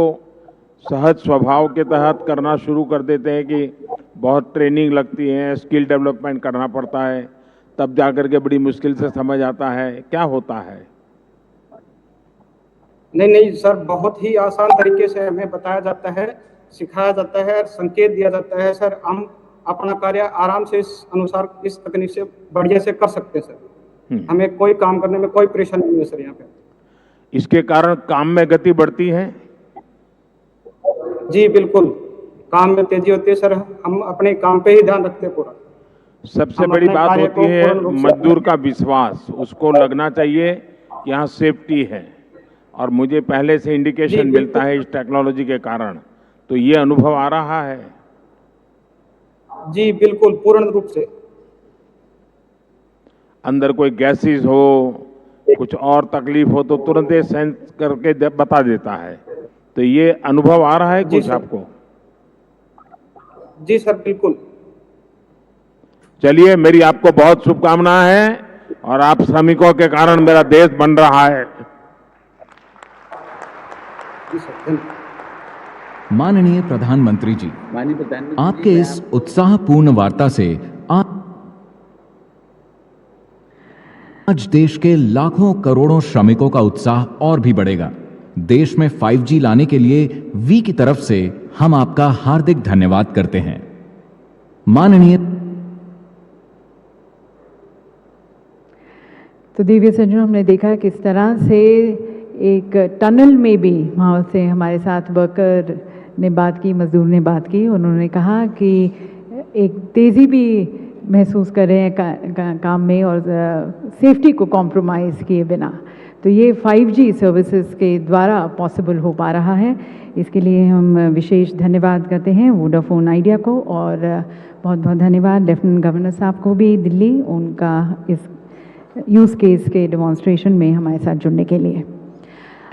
सहज स्वभाव के तहत करना शुरू कर देते हैं कि बहुत ट्रेनिंग लगती है, स्किल डेवलपमेंट करना पड़ता है, तब जाकर के बड़ी मुश्किल से समझ आता है, क्या होता है? नहीं सर, बहुत ही आसान तरीके से हमें बताया जाता है, सिखाया जाता है, संकेत दिया जाता है सर। हम अपना कार्य आराम से इस अनुसार इस तकनीक से बढ़िया से कर सकते हैं सर। हमें कोई काम करने में कोई परेशानी नहीं है सर यहाँ पे। इसके कारण काम में गति बढ़ती है? जी बिल्कुल, काम में तेजी होती है सर, हम अपने काम पे ही ध्यान रखते हैं पूरा। सबसे बड़ी बात होती है मजदूर का विश्वास, उसको लगना चाहिए कि यहाँ सेफ्टी है, और मुझे पहले से इंडिकेशन मिलता है इस टेक्नोलॉजी के कारण, तो ये अनुभव आ रहा है? जी बिल्कुल, पूर्ण रूप से। अंदर कोई गैसेस हो, कुछ और तकलीफ हो तो तुरंत ये सेंस करके बता देता है, तो ये अनुभव आ रहा है कुछ आपको? जी सर बिल्कुल। चलिए, मेरी आपको बहुत शुभकामनाएं हैं और आप श्रमिकों के कारण मेरा देश बन रहा है। माननीय प्रधानमंत्री जी, आपके इस उत्साहपूर्ण वार्ता से आज देश के लाखों करोड़ों श्रमिकों का उत्साह और भी बढ़ेगा। देश में 5G लाने के लिए वी की तरफ से हम आपका हार्दिक धन्यवाद करते हैं। माननीय तो दिव्य सज्जनों, हमने देखा किस तरह से एक टनल में भी वहाँ से हमारे साथ वर्कर ने बात की, मजदूर ने बात की। उन्होंने कहा कि एक तेज़ी भी महसूस कर रहे हैं काम में और सेफ्टी को कॉम्प्रोमाइज़ किए बिना। तो ये 5G सर्विसेज के द्वारा पॉसिबल हो पा रहा है। इसके लिए हम विशेष धन्यवाद करते हैं वोडाफोन आइडिया को, और बहुत बहुत धन्यवाद लेफ्टिनेंट गवर्नर साहब को भी दिल्ली, उनका इस यूज़ केस के डेमोन्स्ट्रेशन में हमारे साथ जुड़ने के लिए।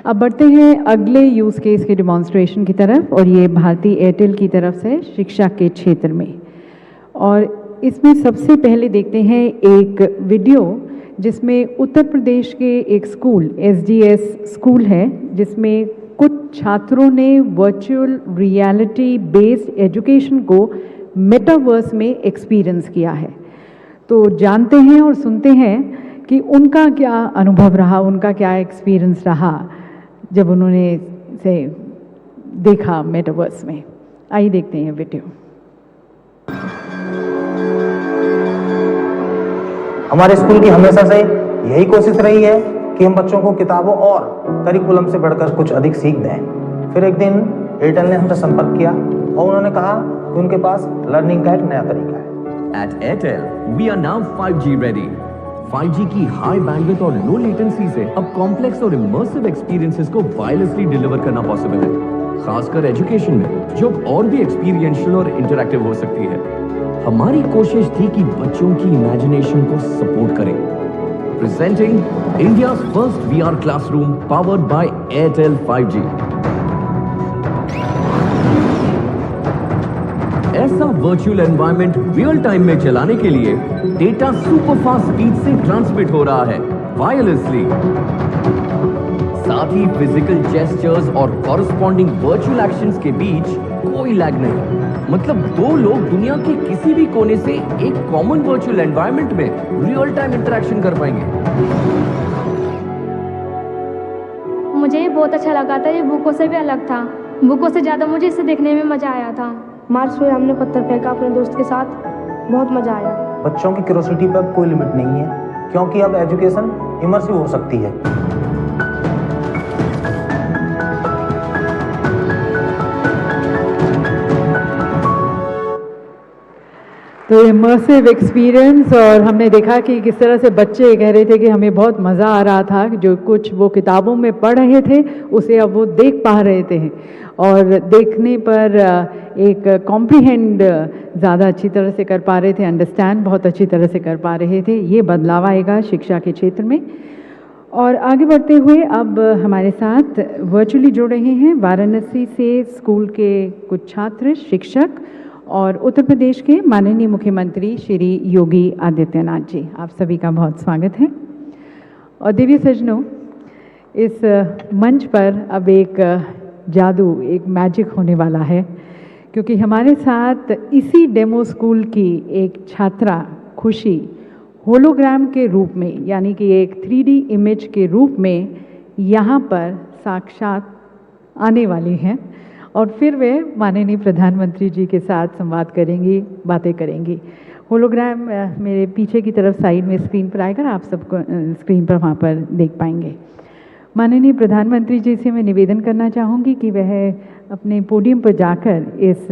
अब बढ़ते हैं अगले यूज़ केस के डेमोन्स्ट्रेशन की तरफ, और ये भारती एयरटेल की तरफ से शिक्षा के क्षेत्र में। और इसमें सबसे पहले देखते हैं एक वीडियो जिसमें उत्तर प्रदेश के एक स्कूल, SDS स्कूल है, जिसमें कुछ छात्रों ने वर्चुअल रियलिटी बेस्ड एजुकेशन को मेटावर्स में एक्सपीरियंस किया है। तो जानते हैं और सुनते हैं कि उनका क्या अनुभव रहा, उनका क्या एक्सपीरियंस रहा जब उन्होंने इसे देखा मेटावर्स में। आइए देखते हैं वीडियो। हमारे स्कूल की हमेशा से यही कोशिश रही है कि हम बच्चों को किताबों और करिकुलम से बढ़कर कुछ अधिक सीख दें। फिर एक दिन एयरटेल ने हमसे संपर्क किया और उन्होंने कहा कि उनके पास लर्निंग का एक नया तरीका है। At Airtel, we are now 5G ready. 5G की हाई बैंडविड्थ और लो लेटेंसी से अब कॉम्प्लेक्स और इमर्सिव एक्सपीरियंसेस को वायरलेसली डिलीवर करना पॉसिबल है, खासकर एजुकेशन में जो और भी एक्सपीरियंशियल और इंटरैक्टिव हो सकती है। हमारी कोशिश थी कि बच्चों की इमेजिनेशन को सपोर्ट करें। Presenting India's first VR classroom powered by Airtel 5G। ऐसा वर्चुअल एनवायरनमेंट रियल टाइम में चलाने के लिए डेटा सुपर फास्ट स्पीड से ट्रांसमिट हो रहा है वायरलेसली। साथ ही फिजिकल जेस्चर्स और कॉरेस्पॉन्डिंग वर्चुअल एक्शंस के बीच कोई लैग नहीं। मतलब दो लोग दुनिया के किसी भी कोने से एक कॉमन वर्चुअल एनवायरनमेंट में रियल टाइम इंटरेक्शन कर पाएंगे। मुझे ये बहुत अच्छा लगा था। ये बुकों से भी अलग था। बुकों से ज़्यादा मुझे इसे देखने में मज़ा आया था। मार्च में हमने पत्थर फेंका अपने दोस्त के साथ, बहुत मज़ा आया। बच्चों की क्यूरोसिटी पर कोई लिमिट नहीं है, क्योंकि अब एजुकेशन इमर्सिव हो सकती है। तो इमर्सिव एक्सपीरियंस, और हमने देखा कि किस तरह से बच्चे कह रहे थे कि हमें बहुत मज़ा आ रहा था। जो कुछ वो किताबों में पढ़ रहे थे उसे अब वो देख पा रहे थे, और देखने पर एक कॉम्प्रीहेंड ज़्यादा अच्छी तरह से कर पा रहे थे, अंडरस्टैंड बहुत अच्छी तरह से कर पा रहे थे। ये बदलाव आएगा शिक्षा के क्षेत्र में। और आगे बढ़ते हुए अब हमारे साथ वर्चुअली जुड़ रहे हैं वाराणसी से स्कूल के कुछ छात्र, शिक्षक और उत्तर प्रदेश के माननीय मुख्यमंत्री श्री योगी आदित्यनाथ जी। आप सभी का बहुत स्वागत है। और दिव्य सज्जनों, इस मंच पर अब एक जादू, एक मैजिक होने वाला है, क्योंकि हमारे साथ इसी डेमो स्कूल की एक छात्रा खुशी होलोग्राम के रूप में, यानी कि एक 3D इमेज के रूप में यहाँ पर साक्षात आने वाली हैं, और फिर वे माननीय प्रधानमंत्री जी के साथ संवाद करेंगी, बातें करेंगी। होलोग्राम मेरे पीछे की तरफ साइड में स्क्रीन पर आएगा, आप सबको स्क्रीन पर वहाँ पर देख पाएंगे। माननीय प्रधानमंत्री जी से मैं निवेदन करना चाहूँगी कि वह अपने पोडियम पर जाकर इस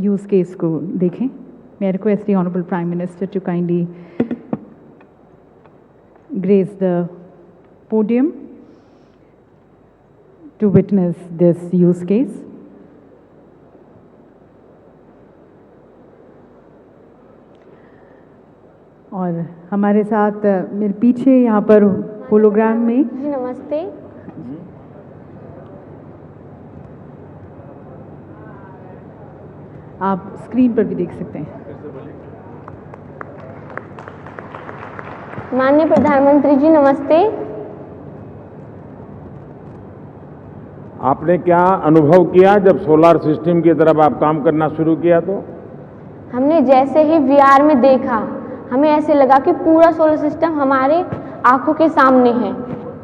यूज़ केस को देखें। मैं request the honourable prime minister to kindly grace the podium to witness this use case. और हमारे साथ मेरे पीछे यहाँ पर होलोग्राम में जी नमस्ते। आप स्क्रीन पर भी देख सकते हैं। माननीय प्रधानमंत्री जी नमस्ते। आपने क्या अनुभव किया जब सोलर सिस्टम की तरफ आप काम करना शुरू किया? तो हमने जैसे ही VR में देखा, हमें ऐसे लगा कि पूरा सोलर सिस्टम हमारे आंखों के सामने है।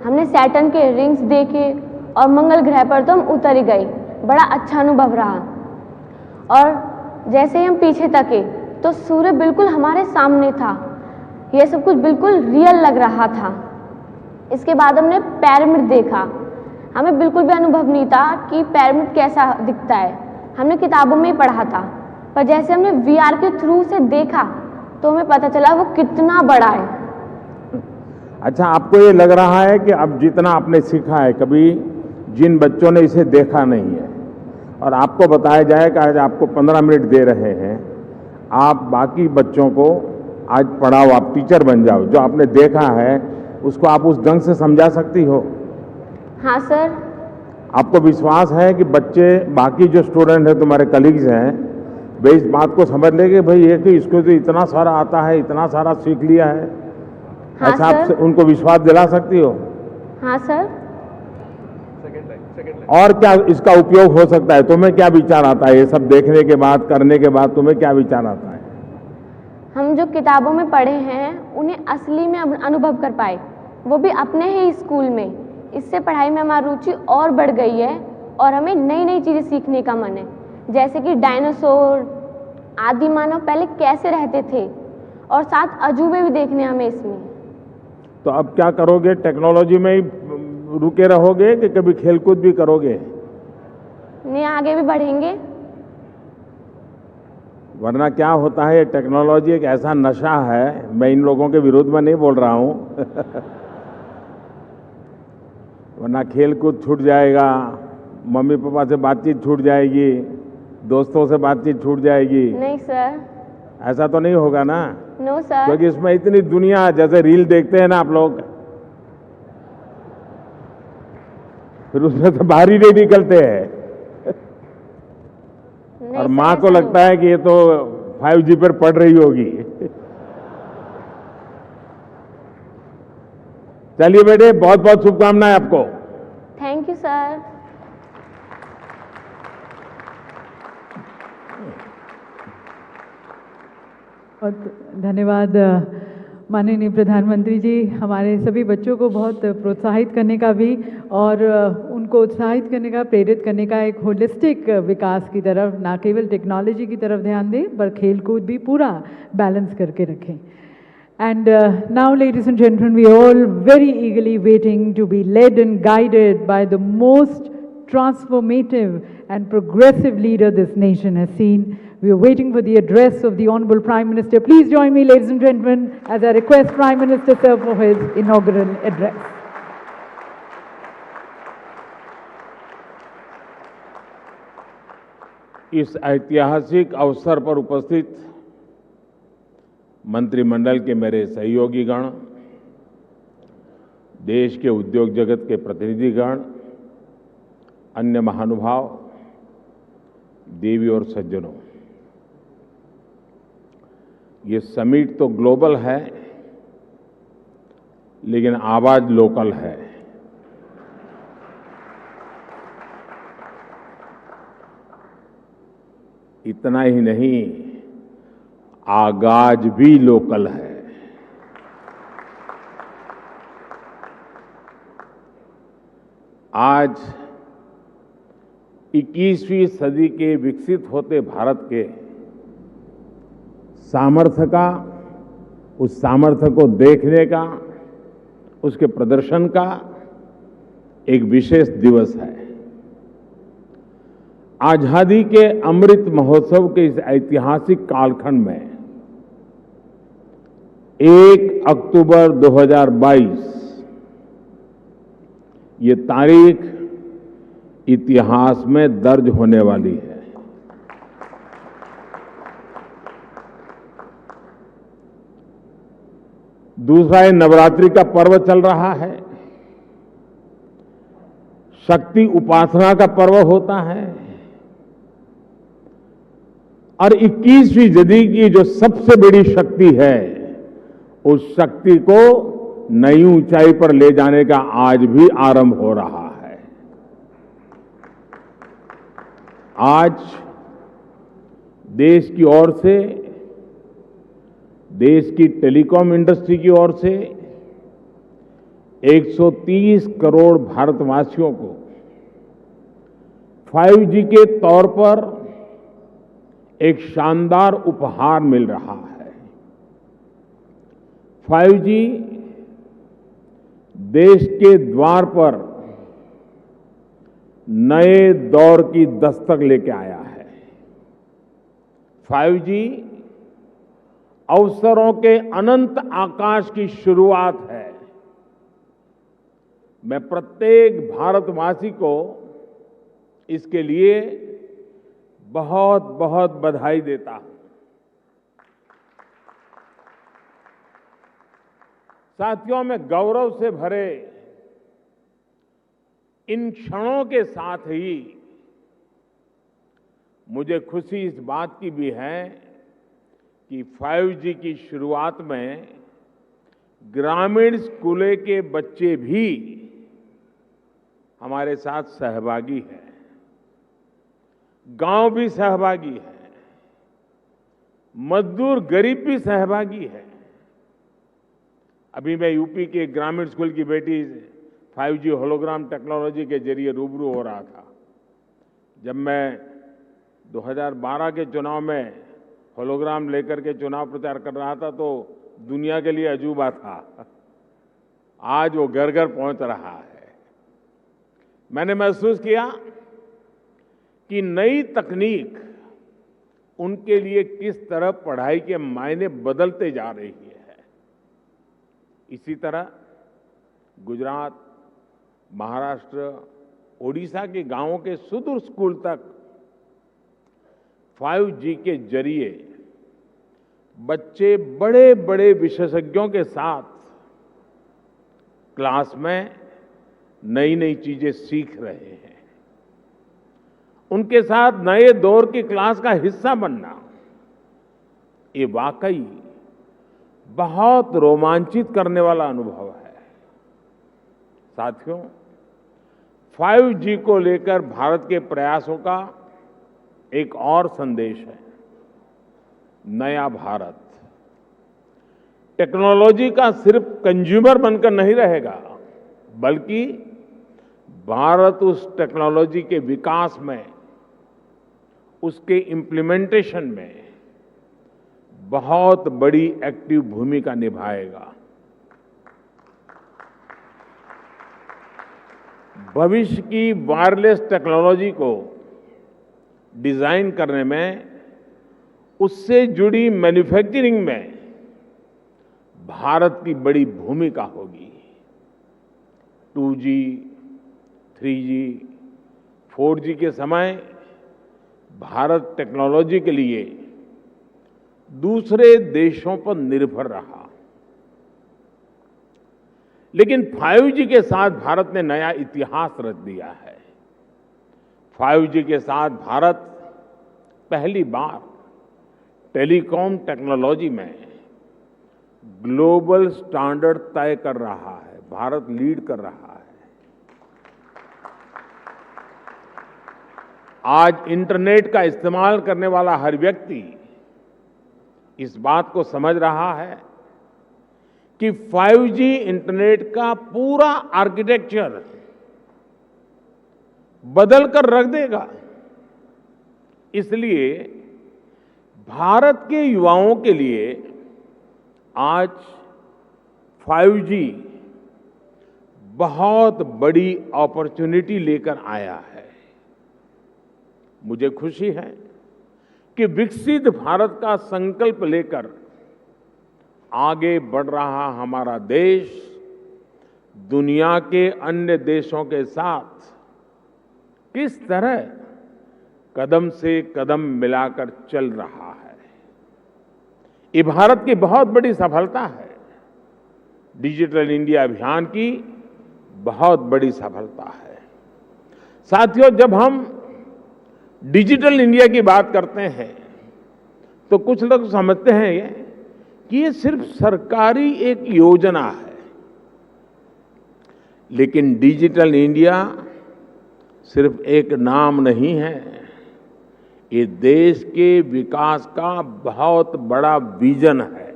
हमने सैटर्न के रिंग्स देखे और मंगल ग्रह पर तो हम उतर ही गए। बड़ा अच्छा अनुभव रहा। और जैसे ही हम पीछे तके तो सूर्य बिल्कुल हमारे सामने था। यह सब कुछ बिल्कुल रियल लग रहा था। इसके बाद हमने पिरामिड देखा। हमें बिल्कुल भी अनुभव नहीं था कि पिरामिड कैसा दिखता है। हमने किताबों में ही पढ़ा था, पर जैसे हमने VR के थ्रू से देखा तो हमें पता चला वो कितना बड़ा है। अच्छा, आपको ये लग रहा है कि अब जितना आपने सीखा है, कभी जिन बच्चों ने इसे देखा नहीं है और आपको बताया जाए कि आज आपको 15 मिनट दे रहे हैं, आप बाकी बच्चों को आज पढ़ाओ, आप टीचर बन जाओ, जो आपने देखा है उसको आप उस ढंग से समझा सकती हो? हाँ सर। आपको विश्वास है कि बच्चे, बाकी जो स्टूडेंट हैं, तुम्हारे कलीग्स हैं, वे इस बात को समझ लेंगे भाई ये कि इसको तो इतना सारा आता है, इतना सारा सीख लिया है? हाँ ऐसा सर। आप उनको विश्वास दिला सकती हो? हाँ सर। और क्या इसका उपयोग हो सकता है? तुम्हें क्या विचार आता है ये सब देखने के बाद, करने के बाद तुम्हें क्या विचार आता है? हम जो किताबों में पढ़े हैं उन्हें असली में अनुभव कर पाए, वो भी अपने ही स्कूल में। इससे पढ़ाई में हमारी रुचि और बढ़ गई है और हमें नई नई चीज़ें सीखने का मन है, जैसे कि डायनासोर, आदि मानव पहले कैसे रहते थे, और साथ अजूबे भी देखने हमें इसमें। तो अब क्या करोगे? टेक्नोलॉजी में ही रुके रहोगे कि कभी खेलकूद भी करोगे? नहीं, आगे भी बढ़ेंगे। वरना क्या होता है, ये टेक्नोलॉजी एक ऐसा नशा है, मैं इन लोगों के विरोध में नहीं बोल रहा हूँ वरना खेल कूद छूट जाएगा, मम्मी पापा से बातचीत छूट जाएगी, दोस्तों से बातचीत छूट जाएगी। नहीं सर। ऐसा तो नहीं होगा ना? No sir. क्योंकि इसमें इतनी दुनिया, जैसे रील देखते हैं ना आप लोग, फिर उसमें से बाहर ही नहीं निकलते हैं और माँ को लगता है कि ये तो 5G पर पढ़ रही होगी चलिए बेटे, बहुत बहुत शुभकामनाएं आपको। Thank you sir. बहुत धन्यवाद माननीय प्रधानमंत्री जी हमारे सभी बच्चों को बहुत प्रोत्साहित करने का भी और उनको उत्साहित करने का, प्रेरित करने का एक होलिस्टिक विकास की तरफ, ना केवल टेक्नोलॉजी की तरफ ध्यान दें पर खेल कूद भी पूरा बैलेंस करके रखें. And now, ladies and gentlemen, we are all very eagerly waiting to be led and guided by the most transformative and progressive leader this nation has seen. We are waiting for the address of the Honorable Prime Minister. Please join me, ladies and gentlemen, as I request Prime Minister Sir for his inaugural address. इस ऐतिहासिक अवसर पर उपस्थित मंत्रिमंडल के मेरे सहयोगीगण, देश के उद्योग जगत के प्रतिनिधिगण, अन्य महानुभाव, देवी और सज्जनों, ये समिट तो ग्लोबल है लेकिन आवाज लोकल है. इतना ही नहीं, आगाज भी लोकल है. आज 21वीं सदी के विकसित होते भारत के सामर्थ्य का, उस सामर्थ्य को देखने का, उसके प्रदर्शन का एक विशेष दिवस है. आजादी के अमृत महोत्सव के इस ऐतिहासिक कालखंड में 1 अक्टूबर 2022 ये तारीख इतिहास में दर्ज होने वाली है. दूसरा, ये नवरात्रि का पर्व चल रहा है, शक्ति उपासना का पर्व होता है और 21वीं सदी की जो सबसे बड़ी शक्ति है, उस शक्ति को नई ऊंचाई पर ले जाने का आज भी आरंभ हो रहा है. आज देश की ओर से, देश की टेलीकॉम इंडस्ट्री की ओर से 130 करोड़ भारतवासियों को 5G के तौर पर एक शानदार उपहार मिल रहा है. 5G देश के द्वार पर नए दौर की दस्तक लेके आया है. 5G अवसरों के अनंत आकाश की शुरुआत है. मैं प्रत्येक भारतवासी को इसके लिए बहुत बहुत बधाई देता हूं. साथियों, मैं गौरव से भरे इन क्षणों के साथ ही मुझे खुशी इस बात की भी है कि 5G की शुरुआत में ग्रामीण स्कूलों के बच्चे भी हमारे साथ सहभागी हैं, गांव भी सहभागी है, मजदूर गरीब भी सहभागी है. अभी मैं यूपी के ग्रामीण स्कूल की बेटी 5G होलोग्राम टेक्नोलॉजी के जरिए रूबरू हो रहा था. जब मैं 2012 के चुनाव में होलोग्राम लेकर के चुनाव प्रचार कर रहा था तो दुनिया के लिए अजूबा था. आज वो घर घर पहुंच रहा है. मैंने महसूस किया कि नई तकनीक उनके लिए किस तरह पढ़ाई के मायने बदलते जा रही है. इसी तरह गुजरात, महाराष्ट्र, ओडिशा के गांवों के सुदूर स्कूल तक 5G के जरिए बच्चे बड़े बड़े विशेषज्ञों के साथ क्लास में नई नई चीजें सीख रहे हैं. उनके साथ नए दौर की क्लास का हिस्सा बनना, ये वाकई बहुत रोमांचित करने वाला अनुभव है. साथियों, 5G को लेकर भारत के प्रयासों का एक और संदेश है, नया भारत. टेक्नोलॉजी का सिर्फ कंज्यूमर बनकर नहीं रहेगा, बल्कि भारत उस टेक्नोलॉजी के विकास में, उसके इम्प्लीमेंटेशन में बहुत बड़ी एक्टिव भूमिका निभाएगा। भविष्य की वायरलेस टेक्नोलॉजी को डिजाइन करने में, उससे जुड़ी मैन्युफैक्चरिंग में भारत की बड़ी भूमिका होगी। 2G, 3G, 4G के समय भारत टेक्नोलॉजी के लिए दूसरे देशों पर निर्भर रहा, लेकिन 5G के साथ भारत ने नया इतिहास रच दिया है। 5G के साथ भारत पहली बार टेलीकॉम टेक्नोलॉजी में ग्लोबल स्टैंडर्ड तय कर रहा है। भारत लीड कर रहा है। आज इंटरनेट का इस्तेमाल करने वाला हर व्यक्ति इस बात को समझ रहा है कि 5G इंटरनेट का पूरा आर्किटेक्चर बदल कर रख देगा। इसलिए भारत के युवाओं के लिए आज 5G बहुत बड़ी अपॉर्चुनिटी लेकर आया है। मुझे खुशी है कि विकसित भारत का संकल्प लेकर आगे बढ़ रहा हमारा देश दुनिया के अन्य देशों के साथ किस तरह कदम से कदम मिलाकर चल रहा है। ये भारत की बहुत बड़ी सफलता है। डिजिटल इंडिया अभियान की बहुत बड़ी सफलता है। साथियों, जब हम डिजिटल इंडिया की बात करते हैं तो कुछ लोग समझते हैं कि ये सिर्फ सरकारी एक योजना है, लेकिन डिजिटल इंडिया सिर्फ एक नाम नहीं है। ये देश के विकास का बहुत बड़ा विजन है।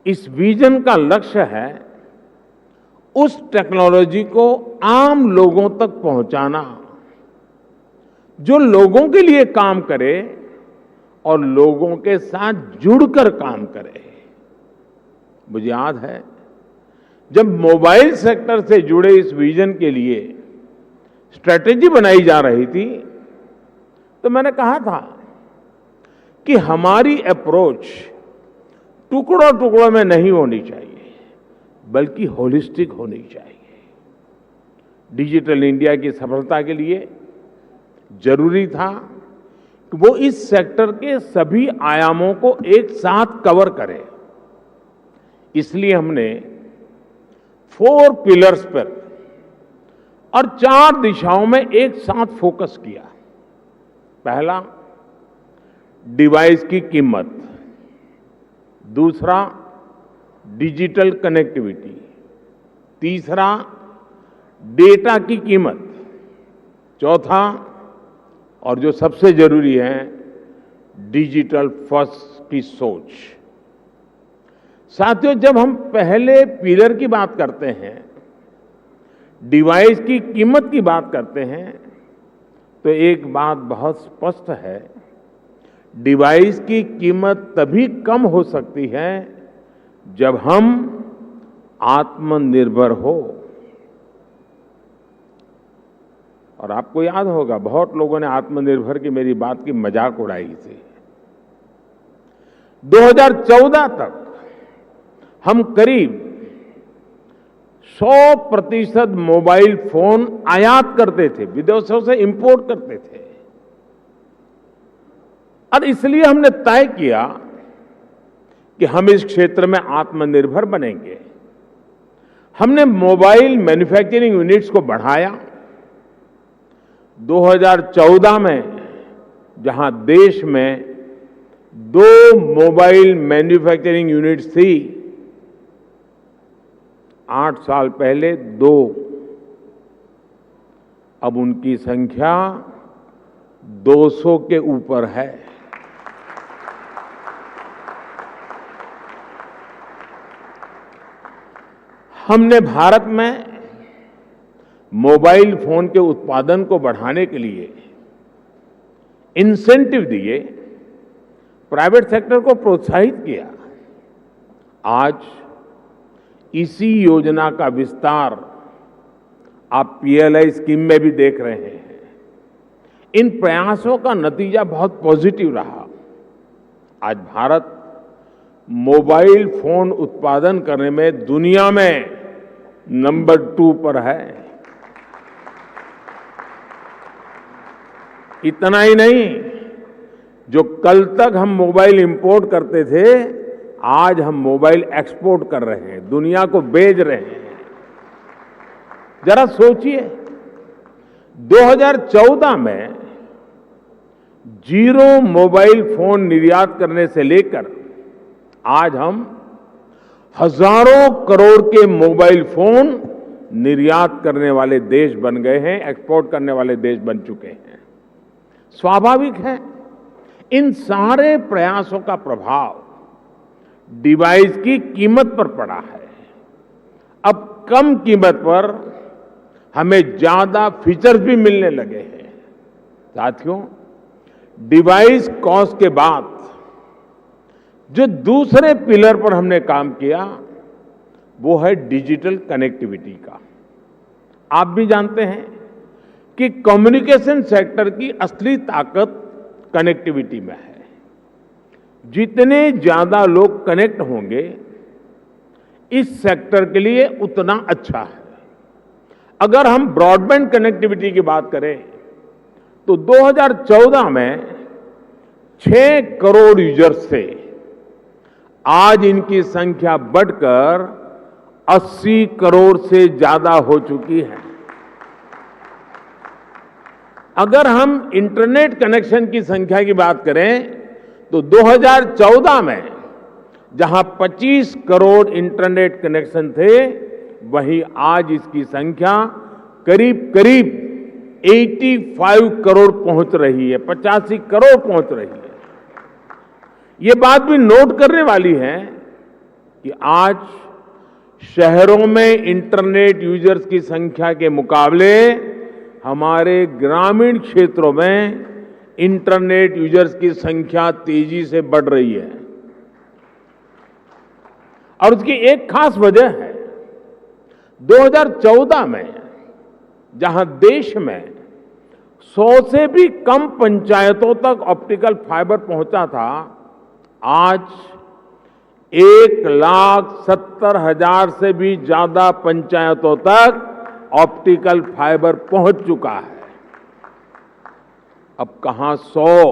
इस विजन का लक्ष्य है उस टेक्नोलॉजी को आम लोगों तक पहुंचाना जो लोगों के लिए काम करे और लोगों के साथ जुड़कर काम करे। मुझे याद है जब मोबाइल सेक्टर से जुड़े इस विजन के लिए स्ट्रेटेजी बनाई जा रही थी तो मैंने कहा था कि हमारी अप्रोच टुकड़ों टुकड़ों में नहीं होनी चाहिए, बल्कि होलिस्टिक होनी चाहिए। डिजिटल इंडिया की सफलता के लिए जरूरी था कि वो इस सेक्टर के सभी आयामों को एक साथ कवर करे। इसलिए हमने 4 पिलर्स पर और 4 दिशाओं में एक साथ फोकस किया। पहला, डिवाइस की कीमत। दूसरा, डिजिटल कनेक्टिविटी। तीसरा, डेटा की कीमत। चौथा, और जो सबसे जरूरी है, डिजिटल फर्स्ट की सोच। साथियों, जब हम पहले पिलर की बात करते हैं, डिवाइस की कीमत की बात करते हैं, तो एक बात बहुत स्पष्ट है, डिवाइस की कीमत तभी कम हो सकती है जब हम आत्मनिर्भर हो। और आपको याद होगा, बहुत लोगों ने आत्मनिर्भर की मेरी बात की मजाक उड़ाई थी। 2014 तक हम करीब 100% मोबाइल फोन आयात करते थे, विदेशों से इंपोर्ट करते थे। और इसलिए हमने तय किया कि हम इस क्षेत्र में आत्मनिर्भर बनेंगे। हमने मोबाइल मैन्युफैक्चरिंग यूनिट्स को बढ़ाया। 2014 में जहां देश में 2 मोबाइल मैन्युफैक्चरिंग यूनिट्स थी, 8 साल पहले 2, अब उनकी संख्या 200 के ऊपर है। हमने भारत में मोबाइल फोन के उत्पादन को बढ़ाने के लिए इंसेंटिव दिए, प्राइवेट सेक्टर को प्रोत्साहित किया। आज इसी योजना का विस्तार आप पीएलआई स्कीम में भी देख रहे हैं। इन प्रयासों का नतीजा बहुत पॉजिटिव रहा। आज भारत मोबाइल फोन उत्पादन करने में दुनिया में नंबर 2 पर है। इतना ही नहीं, जो कल तक हम मोबाइल इंपोर्ट करते थे, आज हम मोबाइल एक्सपोर्ट कर रहे हैं, दुनिया को बेच रहे हैं। जरा सोचिए, 2014 में 0 मोबाइल फोन निर्यात करने से लेकर आज हम हजारों करोड़ के मोबाइल फोन निर्यात करने वाले देश बन गए हैं, एक्सपोर्ट करने वाले देश बन चुके हैं। स्वाभाविक है, इन सारे प्रयासों का प्रभाव डिवाइस की कीमत पर पड़ा है। अब कम कीमत पर हमें ज्यादा फीचर्स भी मिलने लगे हैं। साथियों, डिवाइस कॉस्ट के बाद जो दूसरे पिलर पर हमने काम किया वो है डिजिटल कनेक्टिविटी का। आप भी जानते हैं कि कम्युनिकेशन सेक्टर की असली ताकत कनेक्टिविटी में है। जितने ज्यादा लोग कनेक्ट होंगे इस सेक्टर के लिए उतना अच्छा है। अगर हम ब्रॉडबैंड कनेक्टिविटी की बात करें तो 2014 में 6 करोड़ यूजर्स थे, आज इनकी संख्या बढ़कर 80 करोड़ से ज्यादा हो चुकी है। अगर हम इंटरनेट कनेक्शन की संख्या की बात करें तो 2014 में जहां 25 करोड़ इंटरनेट कनेक्शन थे, वहीं आज इसकी संख्या करीब करीब 85 करोड़ पहुंच रही है, 85 करोड़ पहुंच रही है। ये बात भी नोट करने वाली है कि आज शहरों में इंटरनेट यूजर्स की संख्या के मुकाबले हमारे ग्रामीण क्षेत्रों में इंटरनेट यूजर्स की संख्या तेजी से बढ़ रही है। और उसकी एक खास वजह है, 2014 में जहां देश में 100 से भी कम पंचायतों तक ऑप्टिकल फाइबर पहुंचा था, आज 1,70,000 से भी ज्यादा पंचायतों तक ऑप्टिकल फाइबर पहुंच चुका है। अब कहां 100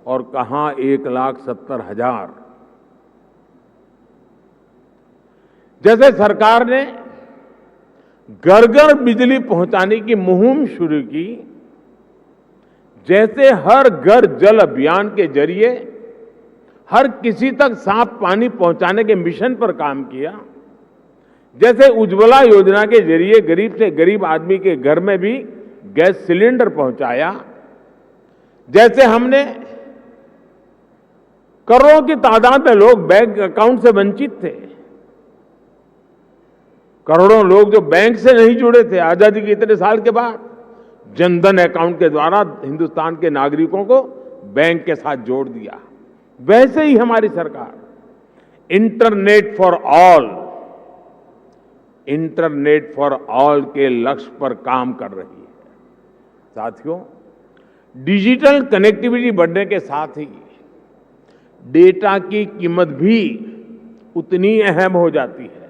और कहां 1,70,000। जैसे सरकार ने घर घर बिजली पहुंचाने की मुहिम शुरू की, जैसे हर घर जल अभियान के जरिए हर किसी तक साफ पानी पहुंचाने के मिशन पर काम किया, जैसे उज्ज्वला योजना के जरिए गरीब से गरीब आदमी के घर में भी गैस सिलेंडर पहुंचाया, जैसे हमने करोड़ों की तादाद में लोग बैंक अकाउंट से वंचित थे, करोड़ों लोग जो बैंक से नहीं जुड़े थे, आजादी के इतने साल के बाद जनधन अकाउंट के द्वारा हिंदुस्तान के नागरिकों को बैंक के साथ जोड़ दिया। वैसे ही हमारी सरकार इंटरनेट फॉर ऑल के लक्ष्य पर काम कर रही है। साथियों, डिजिटल कनेक्टिविटी बढ़ने के साथ ही डेटा की कीमत भी उतनी अहम हो जाती है।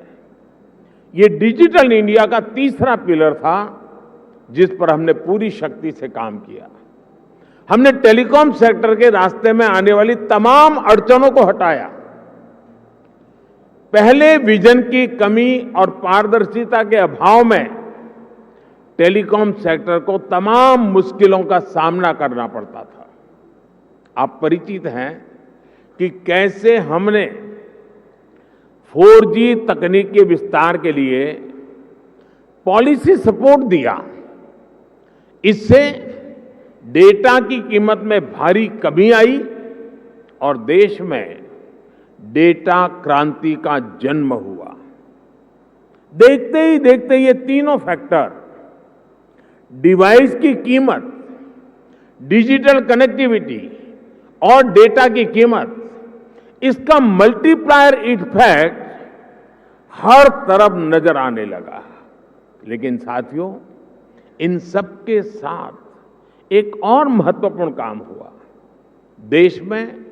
ये डिजिटल इंडिया का तीसरा पिलर था जिस पर हमने पूरी शक्ति से काम किया। हमने टेलीकॉम सेक्टर के रास्ते में आने वाली तमाम अड़चनों को हटाया। पहले विजन की कमी और पारदर्शिता के अभाव में टेलीकॉम सेक्टर को तमाम मुश्किलों का सामना करना पड़ता था। आप परिचित हैं कि कैसे हमने 4G तकनीक के विस्तार के लिए पॉलिसी सपोर्ट दिया। इससे डेटा की कीमत में भारी कमी आई और देश में डेटा क्रांति का जन्म हुआ। देखते ही देखते ये तीनों फैक्टर, डिवाइस की कीमत, डिजिटल कनेक्टिविटी और डेटा की कीमत, इसका मल्टीप्लायर इफेक्ट हर तरफ नजर आने लगा। लेकिन साथियों, इन सब के साथ एक और महत्वपूर्ण काम हुआ। देश में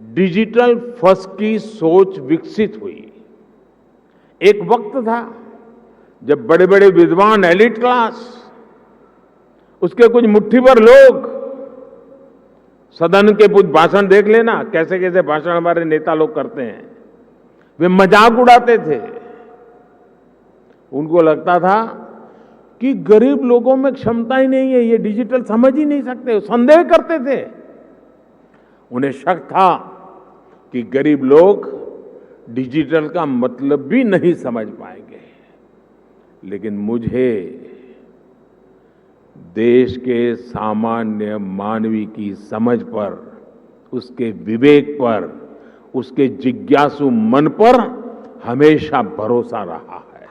डिजिटल फर्स्ट की सोच विकसित हुई। एक वक्त था जब बड़े बड़े विद्वान, एलिट क्लास, उसके कुछ मुट्ठी भर लोग, सदन के कुछ भाषण देख लेना, कैसे कैसे भाषण हमारे नेता लोग करते हैं, वे मजाक उड़ाते थे। उनको लगता था कि गरीब लोगों में क्षमता ही नहीं है, ये डिजिटल समझ ही नहीं सकते, संदेह करते थे। उन्हें शक था कि गरीब लोग डिजिटल का मतलब भी नहीं समझ पाएंगे। लेकिन मुझे देश के सामान्य मानवी की समझ पर, उसके विवेक पर, उसके जिज्ञासु मन पर हमेशा भरोसा रहा है।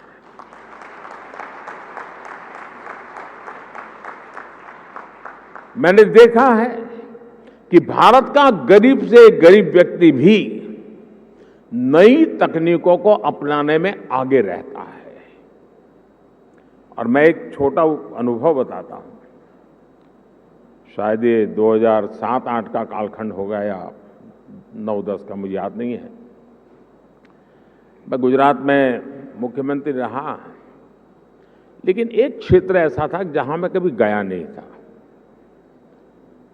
मैंने देखा है कि भारत का गरीब से गरीब व्यक्ति भी नई तकनीकों को अपनाने में आगे रहता है। और मैं एक छोटा अनुभव बताता हूं। शायद ये 2007-8 का कालखंड होगा या 9-10 का, मुझे याद नहीं है। मैं गुजरात में मुख्यमंत्री रहा, लेकिन एक क्षेत्र ऐसा था जहां मैं कभी गया नहीं था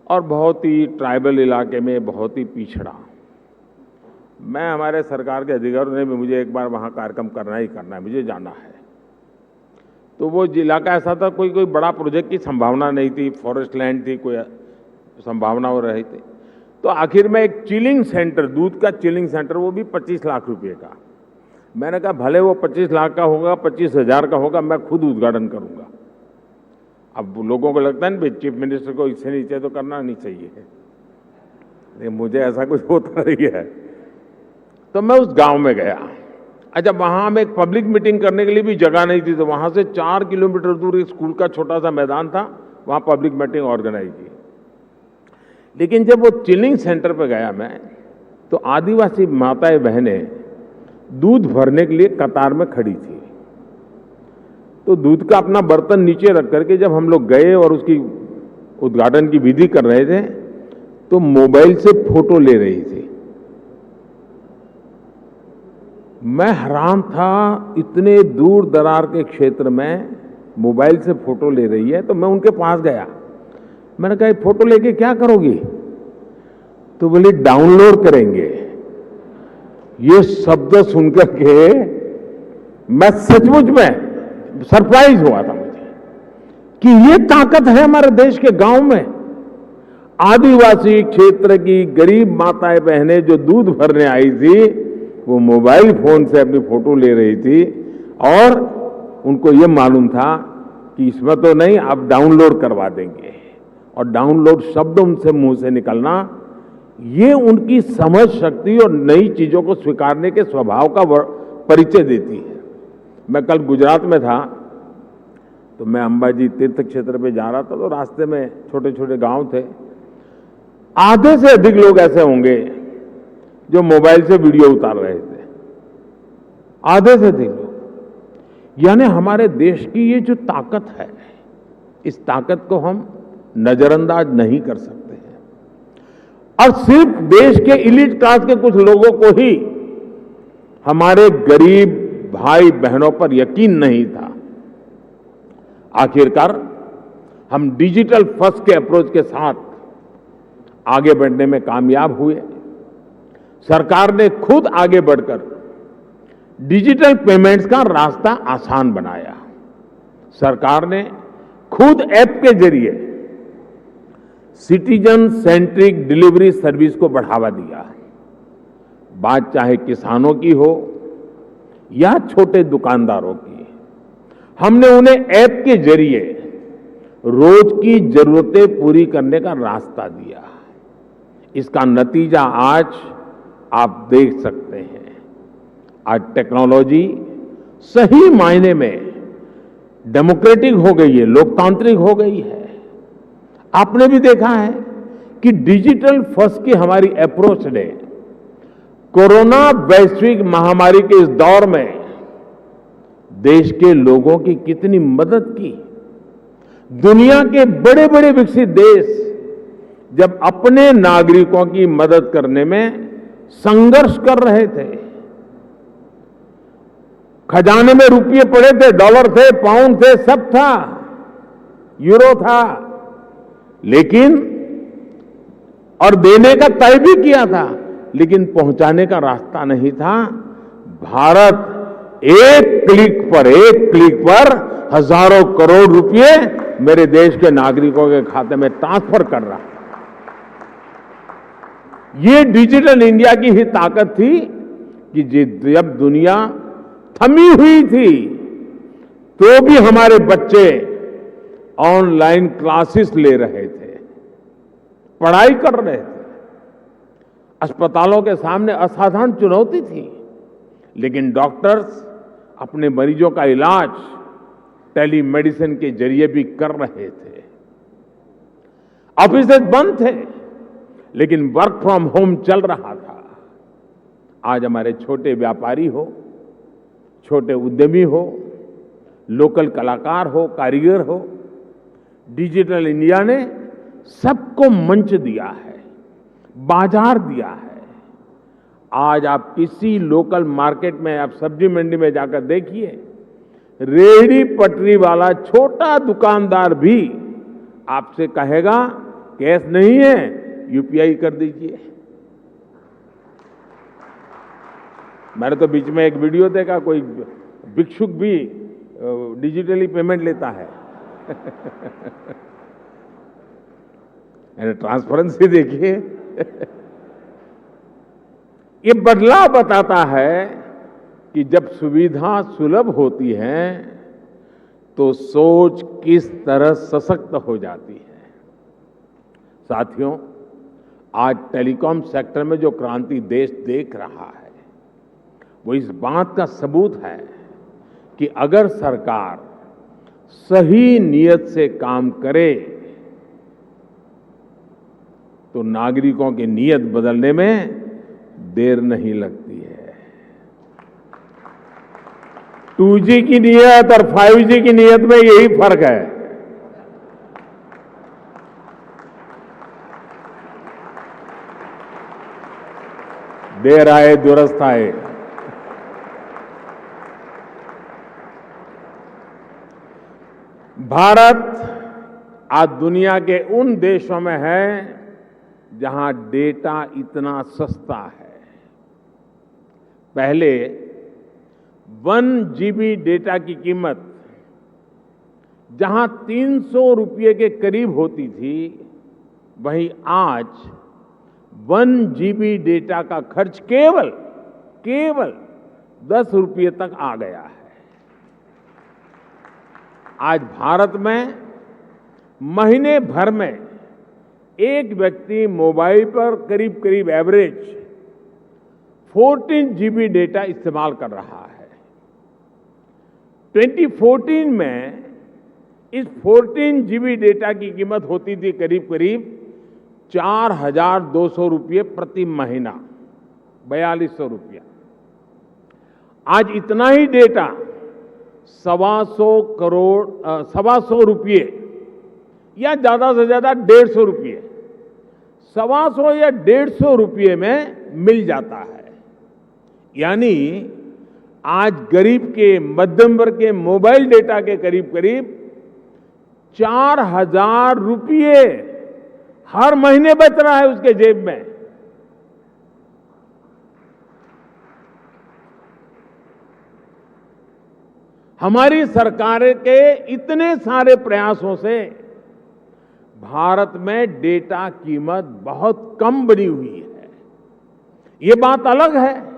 और बहुत ही ट्राइबल इलाके में, बहुत ही पिछड़ा। मैं, हमारे सरकार के अधिकारियों ने भी मुझे एक बार वहाँ कार्यक्रम करना ही करना है, मुझे जाना है। तो वो इलाका ऐसा था, कोई बड़ा प्रोजेक्ट की संभावना नहीं थी, फॉरेस्ट लैंड थी, कोई संभावना हो रही थी। तो आखिर में एक चिलिंग सेंटर, दूध का चिलिंग सेंटर, वो भी 25 लाख रुपए का। मैंने कहा भले वो 25 लाख का होगा, 25,000 का होगा, मैं खुद उद्घाटन करूंगा। अब लोगों को लगता है ना, चीफ मिनिस्टर को इससे नीचे तो करना नहीं चाहिए, लेकिन मुझे ऐसा कुछ होता नहीं है। तो मैं उस गांव में गया। अच्छा, वहां हम एक पब्लिक मीटिंग करने के लिए भी जगह नहीं थी, तो वहां से 4 किलोमीटर दूर एक स्कूल का छोटा सा मैदान था, वहां पब्लिक मीटिंग ऑर्गेनाइज की। लेकिन जब वो चिलिंग सेंटर पर गया मैं, तो आदिवासी माताएं बहनें दूध भरने के लिए कतार में खड़ी थी। तो दूध का अपना बर्तन नीचे रख करके जब हम लोग गए और उसकी उद्घाटन की विधि कर रहे थे, तो मोबाइल से फोटो ले रही थी। मैं हैरान था, इतने दूर दरार के क्षेत्र में मोबाइल से फोटो ले रही है। तो मैं उनके पास गया, मैंने कहा फोटो लेके क्या करोगी? तो बोले डाउनलोड करेंगे। ये शब्द सुनकर के मैं सचमुच में सरप्राइज हुआ था मुझे कि ये ताकत है हमारे देश के गांव में। आदिवासी क्षेत्र की गरीब माताएं बहनें जो दूध भरने आई थी, वो मोबाइल फोन से अपनी फोटो ले रही थी और उनको ये मालूम था कि इसमें तो नहीं, आप डाउनलोड करवा देंगे। और डाउनलोड शब्द उनसे मुंह से निकलना, ये उनकी समझ शक्ति और नई चीजों को स्वीकारने के स्वभाव का परिचय देती है। मैं कल गुजरात में था, तो मैं अंबाजी तीर्थ क्षेत्र पे जा रहा था, तो रास्ते में छोटे छोटे गांव थे। आधे से अधिक लोग ऐसे होंगे जो मोबाइल से वीडियो उतार रहे थे, आधे से अधिक लोग। यानी हमारे देश की ये जो ताकत है, इस ताकत को हम नजरअंदाज नहीं कर सकते हैं। और सिर्फ देश के इलीट क्लास के कुछ लोगों को ही हमारे गरीब भाई बहनों पर यकीन नहीं था। आखिरकार हम डिजिटल फर्स्ट के अप्रोच के साथ आगे बढ़ने में कामयाब हुए। सरकार ने खुद आगे बढ़कर डिजिटल पेमेंट्स का रास्ता आसान बनाया। सरकार ने खुद ऐप के जरिए सिटीजन सेंट्रिक डिलीवरी सर्विस को बढ़ावा दिया। बात चाहे किसानों की हो या छोटे दुकानदारों की, हमने उन्हें ऐप के जरिए रोज की जरूरतें पूरी करने का रास्ता दिया। इसका नतीजा आज आप देख सकते हैं। आज टेक्नोलॉजी सही मायने में डेमोक्रेटिक हो गई है, लोकतांत्रिक हो गई है। आपने भी देखा है कि डिजिटल फर्स्ट की हमारी अप्रोच ने कोरोना वैश्विक महामारी के इस दौर में देश के लोगों की कितनी मदद की। दुनिया के बड़े बड़े विकसित देश जब अपने नागरिकों की मदद करने में संघर्ष कर रहे थे, खजाने में रुपये पड़े थे, डॉलर थे, पाउंड थे, सब था, यूरो था, लेकिन और देने का तय भी किया था, लेकिन पहुंचाने का रास्ता नहीं था। भारत एक क्लिक पर हजारों करोड़ रुपए मेरे देश के नागरिकों के खाते में ट्रांसफर कर रहा है। ये डिजिटल इंडिया की ही ताकत थी कि जब दुनिया थमी हुई थी तो भी हमारे बच्चे ऑनलाइन क्लासेस ले रहे थे, पढ़ाई कर रहे थे। अस्पतालों के सामने असाधारण चुनौती थी, लेकिन डॉक्टर्स अपने मरीजों का इलाज टेलीमेडिसिन के जरिए भी कर रहे थे। ऑफिसेज बंद थे, लेकिन वर्क फ्रॉम होम चल रहा था। आज हमारे छोटे व्यापारी हो, छोटे उद्यमी हो, लोकल कलाकार हो, कारीगर हो, डिजिटल इंडिया ने सबको मंच दिया है, बाजार दिया है। आज आप किसी लोकल मार्केट में, आप सब्जी मंडी में जाकर देखिए, रेहड़ी पटरी वाला छोटा दुकानदार भी आपसे कहेगा कैश नहीं है, यूपीआई कर दीजिए। मैंने तो बीच में एक वीडियो देखा, कोई भिक्षुक भी डिजिटली पेमेंट लेता है। ट्रांसपेरेंसी देखिए। ये बदलाव बताता है कि जब सुविधा सुलभ होती है तो सोच किस तरह सशक्त हो जाती है। साथियों, आज टेलीकॉम सेक्टर में जो क्रांति देश देख रहा है वो इस बात का सबूत है कि अगर सरकार सही नियत से काम करे तो नागरिकों की नियत बदलने में देर नहीं लगती है। 2G की नियत और 5G की नियत में यही फर्क है। देर आए दुरुस्त आए। भारत आज दुनिया के उन देशों में है जहां डेटा इतना सस्ता है। पहले 1 GB डेटा की कीमत जहां 300 रुपये के करीब होती थी, वहीं आज 1 GB डेटा का खर्च केवल 10 रुपये तक आ गया है। आज भारत में महीने भर में एक व्यक्ति मोबाइल पर करीब एवरेज 14 GB डेटा इस्तेमाल कर रहा है। 2014 में इस 14 GB डेटा की कीमत होती थी करीब 4,200 रुपये प्रति महीना, 4,200 रुपया। आज इतना ही डेटा 125 रुपये या ज्यादा से ज्यादा 150 रुपये, 125 या 150 रुपये में मिल जाता है। यानी आज गरीब के, मध्यम वर्ग के मोबाइल डेटा के करीब 4,000 रुपये हर महीने बच रहा है उसके जेब में। हमारी सरकार के इतने सारे प्रयासों से भारत में डेटा कीमत बहुत कम बनी हुई है। ये बात अलग है,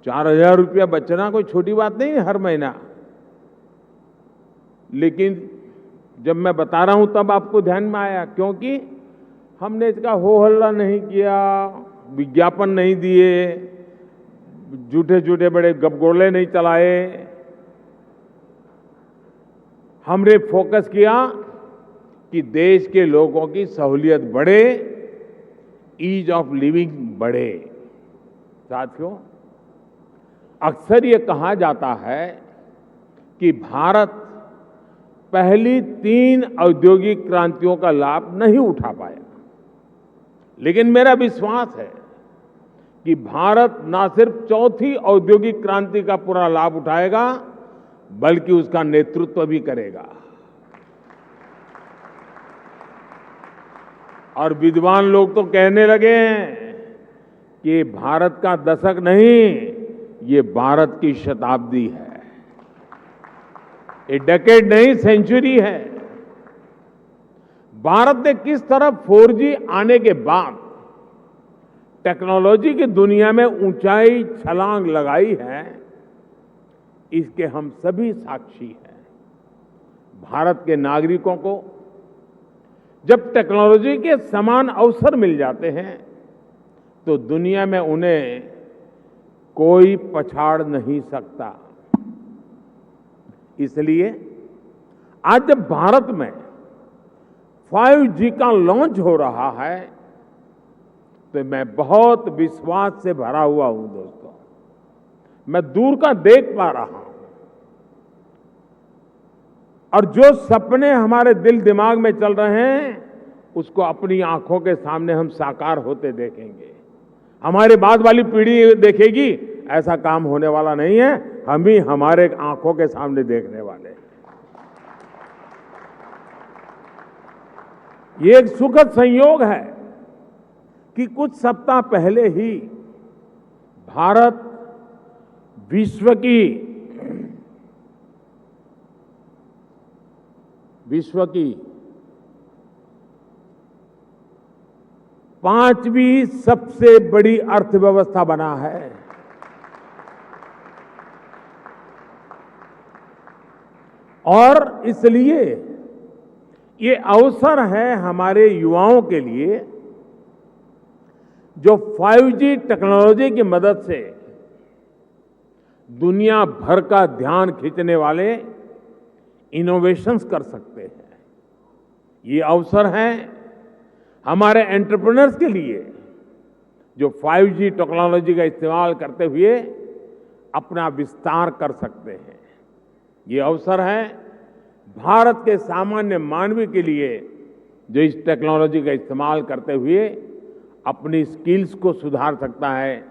4,000 रुपया बचना कोई छोटी बात नहीं है हर महीना। लेकिन जब मैं बता रहा हूं तब आपको ध्यान में आया, क्योंकि हमने इसका हो हल्ला नहीं किया, विज्ञापन नहीं दिए, झूठे झूठे बड़े गपगोले नहीं चलाए। हमने फोकस किया कि देश के लोगों की सहूलियत बढ़े, ईज ऑफ लिविंग बढ़े। साथियों, अक्सर ये कहा जाता है कि भारत पहली 3 औद्योगिक क्रांतियों का लाभ नहीं उठा पाया, लेकिन मेरा विश्वास है कि भारत न सिर्फ चौथी औद्योगिक क्रांति का पूरा लाभ उठाएगा, बल्कि उसका नेतृत्व भी करेगा। और विद्वान लोग तो कहने लगे हैं कि ये भारत का दशक नहीं, ये भारत की शताब्दी है। ये डेकेड नहीं, सेंचुरी है। भारत ने किस तरह 4G आने के बाद टेक्नोलॉजी की दुनिया में ऊंचाई छलांग लगाई है, इसके हम सभी साक्षी हैं। भारत के नागरिकों को जब टेक्नोलॉजी के समान अवसर मिल जाते हैं, तो दुनिया में उन्हें कोई पछाड़ नहीं सकता। इसलिए आज जब भारत में 5G का लॉन्च हो रहा है, तो मैं बहुत विश्वास से भरा हुआ हूं दोस्तों। मैं दूर का देख पा रहा हूं, और जो सपने हमारे दिल दिमाग में चल रहे हैं, उसको अपनी आंखों के सामने हम साकार होते देखेंगे। हमारे बाद वाली पीढ़ी देखेगी, ऐसा काम होने वाला नहीं है, हम ही हमारे आंखों के सामने देखने वाले हैं। ये एक सुखद संयोग है कि कुछ सप्ताह पहले ही भारत विश्व की 5वीं सबसे बड़ी अर्थव्यवस्था बना है। और इसलिए ये अवसर है हमारे युवाओं के लिए, जो 5G टेक्नोलॉजी की मदद से दुनिया भर का ध्यान खींचने वाले इनोवेशंस कर सकते हैं। ये अवसर है हमारे एंटरप्रेन्योर्स के लिए, जो 5G टेक्नोलॉजी का इस्तेमाल करते हुए अपना विस्तार कर सकते हैं। ये अवसर है भारत के सामान्य मानवी के लिए, जो इस टेक्नोलॉजी का इस्तेमाल करते हुए अपनी स्किल्स को सुधार सकता है,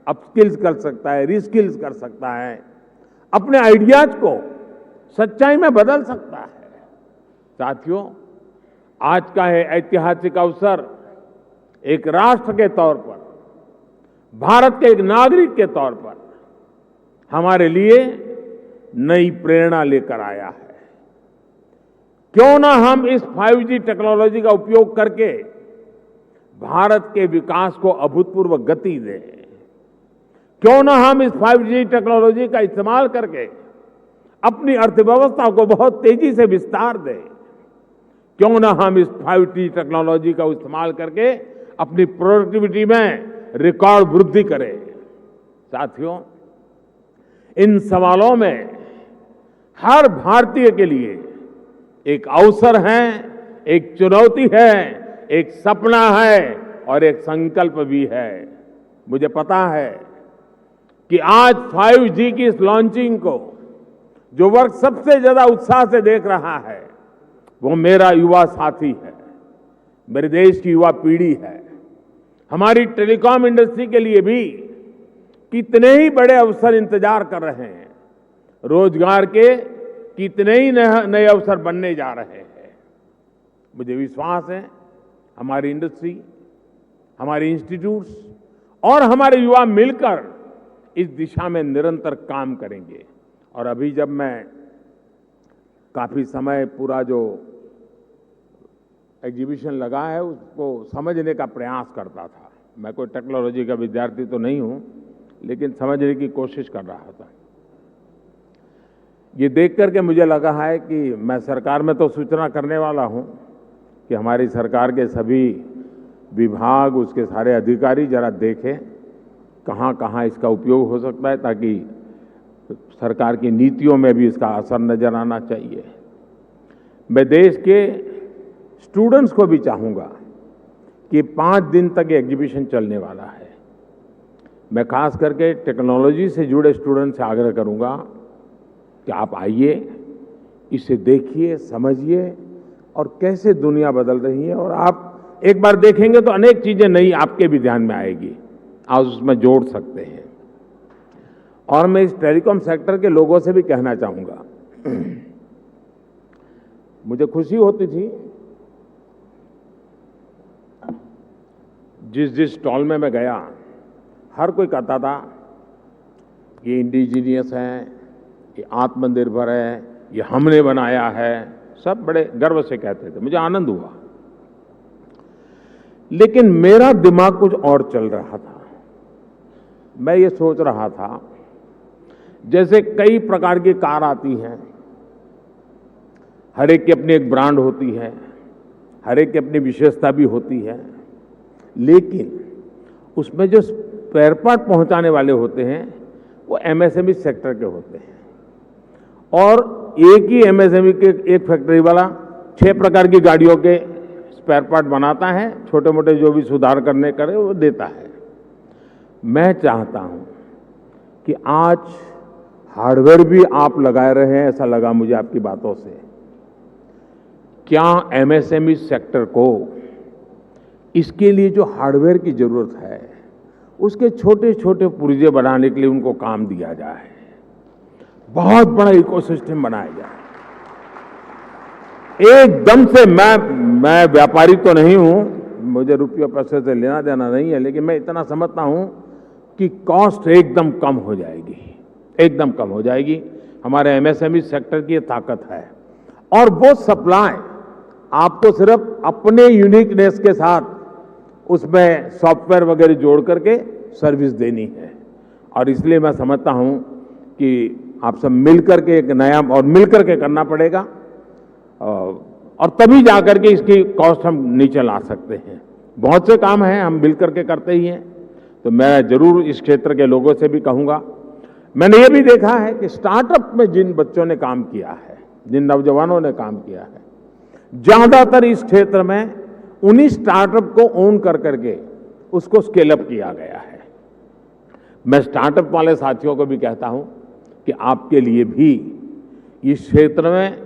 अपस्किल्स कर सकता है, रीस्किल्स कर सकता है, अपने आइडियाज को सच्चाई में बदल सकता है। साथियों, आज का ये ऐतिहासिक अवसर एक राष्ट्र के तौर पर, भारत के एक नागरिक के तौर पर हमारे लिए नई प्रेरणा लेकर आया है। क्यों ना हम इस 5G टेक्नोलॉजी का उपयोग करके भारत के विकास को अभूतपूर्व गति दें। क्यों ना हम इस 5G टेक्नोलॉजी का इस्तेमाल करके अपनी अर्थव्यवस्था को बहुत तेजी से विस्तार दें। क्यों ना हम इस 5G टेक्नोलॉजी का इस्तेमाल करके अपनी प्रोडक्टिविटी में रिकॉर्ड वृद्धि करें। साथियों, इन सवालों में हर भारतीय के लिए एक अवसर है, एक चुनौती है, एक सपना है और एक संकल्प भी है। मुझे पता है कि आज 5G की इस लॉन्चिंग को जो वर्ग सबसे ज्यादा उत्साह से देख रहा है, वो मेरा युवा साथी है, मेरे देश की युवा पीढ़ी है। हमारी टेलीकॉम इंडस्ट्री के लिए भी कितने ही बड़े अवसर इंतजार कर रहे हैं। रोजगार के कितने ही नए अवसर बनने जा रहे हैं। मुझे विश्वास है हमारी इंडस्ट्री, हमारे इंस्टीट्यूट्स और हमारे युवा मिलकर इस दिशा में निरंतर काम करेंगे। और अभी जब मैं काफी समय पूरा जो एग्जीबिशन लगा है उसको समझने का प्रयास करता था। मैं कोई टेक्नोलॉजी का विद्यार्थी तो नहीं हूं, लेकिन समझने की कोशिश कर रहा था। ये देख करके मुझे लगा है कि मैं सरकार में तो सूचना करने वाला हूं कि हमारी सरकार के सभी विभाग, उसके सारे अधिकारी जरा देखें कहाँ कहाँ इसका उपयोग हो सकता है, ताकि सरकार की नीतियों में भी इसका असर नजर आना चाहिए। मैं देश के स्टूडेंट्स को भी चाहूँगा कि 5 दिन तक ये एग्जीबिशन चलने वाला है। मैं खास करके टेक्नोलॉजी से जुड़े स्टूडेंट से आग्रह करूँगा कि आप आइए, इसे देखिए, समझिए और कैसे दुनिया बदल रही है। और आप एक बार देखेंगे तो अनेक चीज़ें नई आपके भी ध्यान में आएगी, आप उसमें जोड़ सकते हैं। और मैं इस टेलीकॉम सेक्टर के लोगों से भी कहना चाहूँगा, मुझे खुशी होती थी जिस स्टॉल में मैं गया, हर कोई कहता था ये इंडिजीनियस है, ये आत्मनिर्भर है, ये हमने बनाया है, सब बड़े गर्व से कहते थे, मुझे आनंद हुआ। लेकिन मेरा दिमाग कुछ और चल रहा था। मैं ये सोच रहा था, जैसे कई प्रकार की कार आती हैं, हर एक की अपनी एक ब्रांड होती है, हर एक की अपनी विशेषता भी होती है, लेकिन उसमें जो स्पेयर पार्ट पहुंचाने वाले होते हैं वो एमएसएमई सेक्टर के होते हैं। और एक ही एमएसएमई के एक फैक्ट्री वाला 6 प्रकार की गाड़ियों के स्पेयर पार्ट बनाता है, छोटे मोटे जो भी सुधार करने करे वो देता है। मैं चाहता हूं कि आज हार्डवेयर भी आप लगाए रहे हैं, ऐसा लगा मुझे आपकी बातों से। क्या एमएसएमई सेक्टर को इसके लिए जो हार्डवेयर की जरूरत है, उसके छोटे छोटे पुर्जे बनाने के लिए उनको काम दिया जाए, बहुत बड़ा इकोसिस्टम बनाया जाए। एकदम से मैं व्यापारी तो नहीं हूं, मुझे रुपये पैसे से लेना देना नहीं है, लेकिन मैं इतना समझता हूं कि कॉस्ट एकदम कम हो जाएगी, एकदम कम हो जाएगी। हमारे एमएसएमई सेक्टर की ये ताकत है। और वो सप्लाई आपको सिर्फ अपने यूनिकनेस के साथ उसमें सॉफ्टवेयर वगैरह जोड़ करके सर्विस देनी है। और इसलिए मैं समझता हूं कि आप सब मिलकर के एक नया और मिलकर के करना पड़ेगा, और तभी जाकर के इसकी कॉस्ट हम नीचे ला सकते हैं। बहुत से काम हैं हम मिलकर के करते ही हैं। तो मैं जरूर इस क्षेत्र के लोगों से भी कहूंगा, मैंने ये भी देखा है कि स्टार्टअप में जिन बच्चों ने काम किया है, जिन नौजवानों ने काम किया है, ज्यादातर इस क्षेत्र में उन्हीं स्टार्टअप को ओन कर करके उसको स्केल अप किया गया है। मैं स्टार्टअप वाले साथियों को भी कहता हूं कि आपके लिए भी इस क्षेत्र में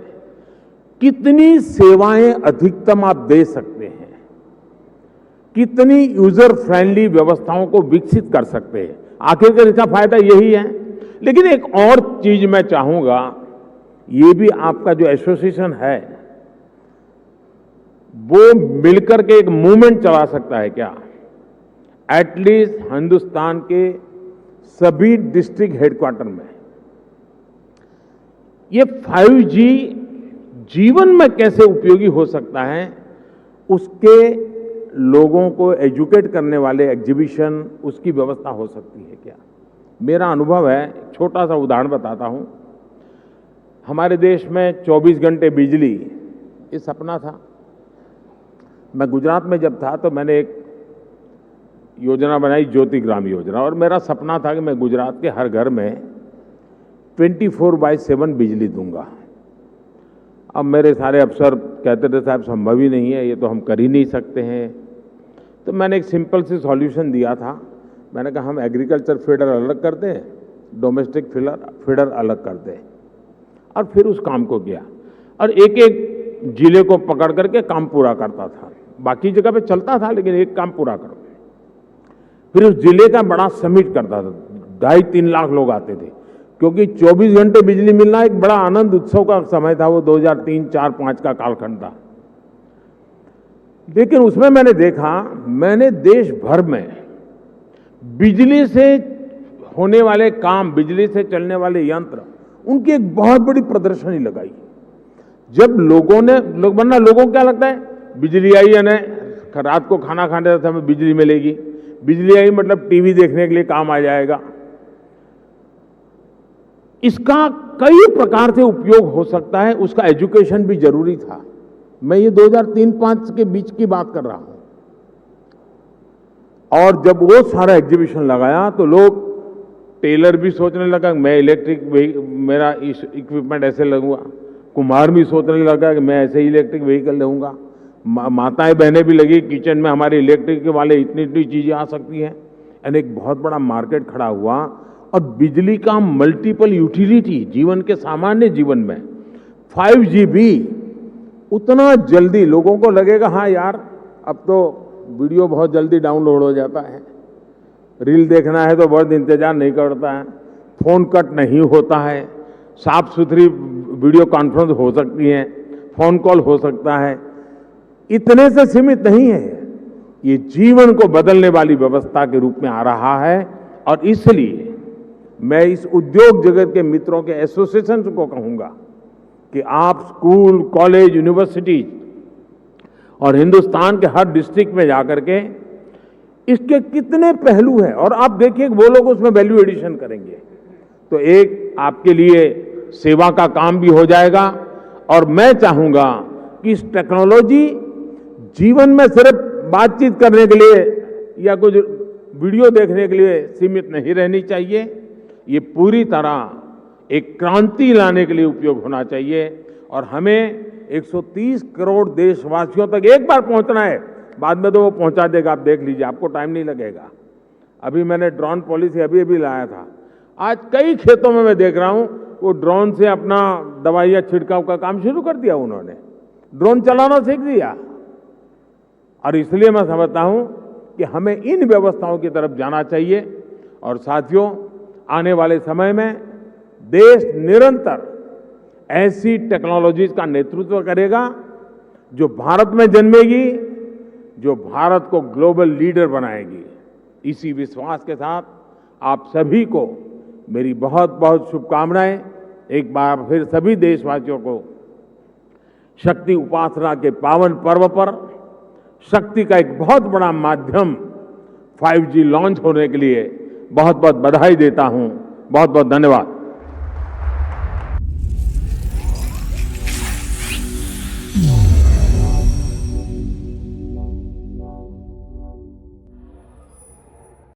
कितनी सेवाएं अधिकतम आप दे सकते हैं, कितनी यूजर फ्रेंडली व्यवस्थाओं को विकसित कर सकते हैं, आखिरकार इसका फायदा यही है। लेकिन एक और चीज मैं चाहूंगा, ये भी आपका जो एसोसिएशन है वो मिलकर के एक मूवमेंट चला सकता है क्या? एटलीस्ट हिंदुस्तान के सभी डिस्ट्रिक्ट हेडक्वार्टर में ये 5G जीवन में कैसे उपयोगी हो सकता है, उसके लोगों को एजुकेट करने वाले एग्जीबिशन, उसकी व्यवस्था हो सकती है क्या? मेरा अनुभव है, छोटा सा उदाहरण बताता हूं। हमारे देश में 24 घंटे बिजली, ये सपना था। मैं गुजरात में जब था तो मैंने एक योजना बनाई, ज्योति ग्राम योजना, और मेरा सपना था कि मैं गुजरात के हर घर में 24/7 बिजली दूंगा। अब मेरे सारे अफसर कहते थे साहब संभव ही नहीं है, ये तो हम कर ही नहीं सकते हैं। तो मैंने एक सिंपल सी सॉल्यूशन दिया था। मैंने कहा हम एग्रीकल्चर फीडर अलग कर दें, डोमेस्टिक फीडर अलग कर दें, और फिर उस काम को किया। और एक एक जिले को पकड़ करके काम पूरा करता था। बाकी जगह पे चलता था, लेकिन एक काम पूरा करो। फिर उस जिले का बड़ा समिट करता था, 2.5-3 लाख लोग आते थे, क्योंकि 24 घंटे बिजली मिलना एक बड़ा आनंद उत्सव का समय था। वो 2003, 4, 5 का कालखंड था। लेकिन उसमें मैंने देखा, मैंने देश भर में बिजली से होने वाले काम, बिजली से चलने वाले यंत्र, उनकी एक बहुत बड़ी प्रदर्शनी लगाई। जब लोगों को क्या लगता है, बिजली आई है ना, रात को खाना खाने का समय बिजली मिलेगी, बिजली आई मतलब टीवी देखने के लिए काम आ जाएगा। इसका कई प्रकार से उपयोग हो सकता है, उसका एजुकेशन भी जरूरी था। मैं ये 2003-5 के बीच की बात कर रहा हूं। और जब वो सारा एग्जीबिशन लगाया तो लोग, टेलर भी सोचने लगा मैं इलेक्ट्रिक मेरा इक्विपमेंट ऐसे लगूंगा, कुम्हार भी सोचने लगा कि मैं ऐसे ही इलेक्ट्रिक व्हीकल लूंगा, माताएं बहनें भी लगी किचन में हमारे इलेक्ट्रिक वाले इतनी इतनी चीजें आ सकती हैं। यानी एक बहुत बड़ा मार्केट खड़ा हुआ और बिजली का मल्टीपल यूटिलिटी जीवन के सामान्य जीवन में 5G भी उतना जल्दी लोगों को लगेगा हाँ यार अब तो वीडियो बहुत जल्दी डाउनलोड हो जाता है, रील देखना है तो बहुत इंतजार नहीं करता है, फोन कट नहीं होता है, साफ सुथरी वीडियो कॉन्फ्रेंस हो सकती है, फोन कॉल हो सकता है। इतने से सीमित नहीं है, ये जीवन को बदलने वाली व्यवस्था के रूप में आ रहा है। और इसलिए मैं इस उद्योग जगत के मित्रों के एसोसिएशन को कहूंगा कि आप स्कूल, कॉलेज, यूनिवर्सिटी और हिंदुस्तान के हर डिस्ट्रिक्ट में जाकर के इसके कितने पहलू हैं और आप देखिए वो लोग उसमें वैल्यू एडिशन करेंगे तो एक आपके लिए सेवा का काम भी हो जाएगा। और मैं चाहूंगा कि इस टेक्नोलॉजी जीवन में सिर्फ बातचीत करने के लिए या कुछ वीडियो देखने के लिए सीमित नहीं रहनी चाहिए, ये पूरी तरह एक क्रांति लाने के लिए उपयोग होना चाहिए। और हमें 130 करोड़ देशवासियों तक एक बार पहुंचना है, बाद में तो वो पहुंचा देगा, आप देख लीजिए, आपको टाइम नहीं लगेगा। अभी मैंने ड्रोन पॉलिसी अभी लाया था, आज कई खेतों में मैं देख रहा हूं वो ड्रोन से अपना दवाइयां छिड़काव का काम शुरू कर दिया, उन्होंने ड्रोन चलाना सीख दिया। और इसलिए मैं समझता हूं कि हमें इन व्यवस्थाओं की तरफ जाना चाहिए। और साथियों, आने वाले समय में देश निरंतर ऐसी टेक्नोलॉजीज का नेतृत्व करेगा जो भारत में जन्मेगी, जो भारत को ग्लोबल लीडर बनाएगी। इसी विश्वास के साथ आप सभी को मेरी बहुत बहुत शुभकामनाएं। एक बार फिर सभी देशवासियों को शक्ति उपासना के पावन पर्व पर शक्ति का एक बहुत बड़ा माध्यम 5G लॉन्च होने के लिए बहुत बहुत बधाई देता हूं। बहुत बहुत धन्यवाद।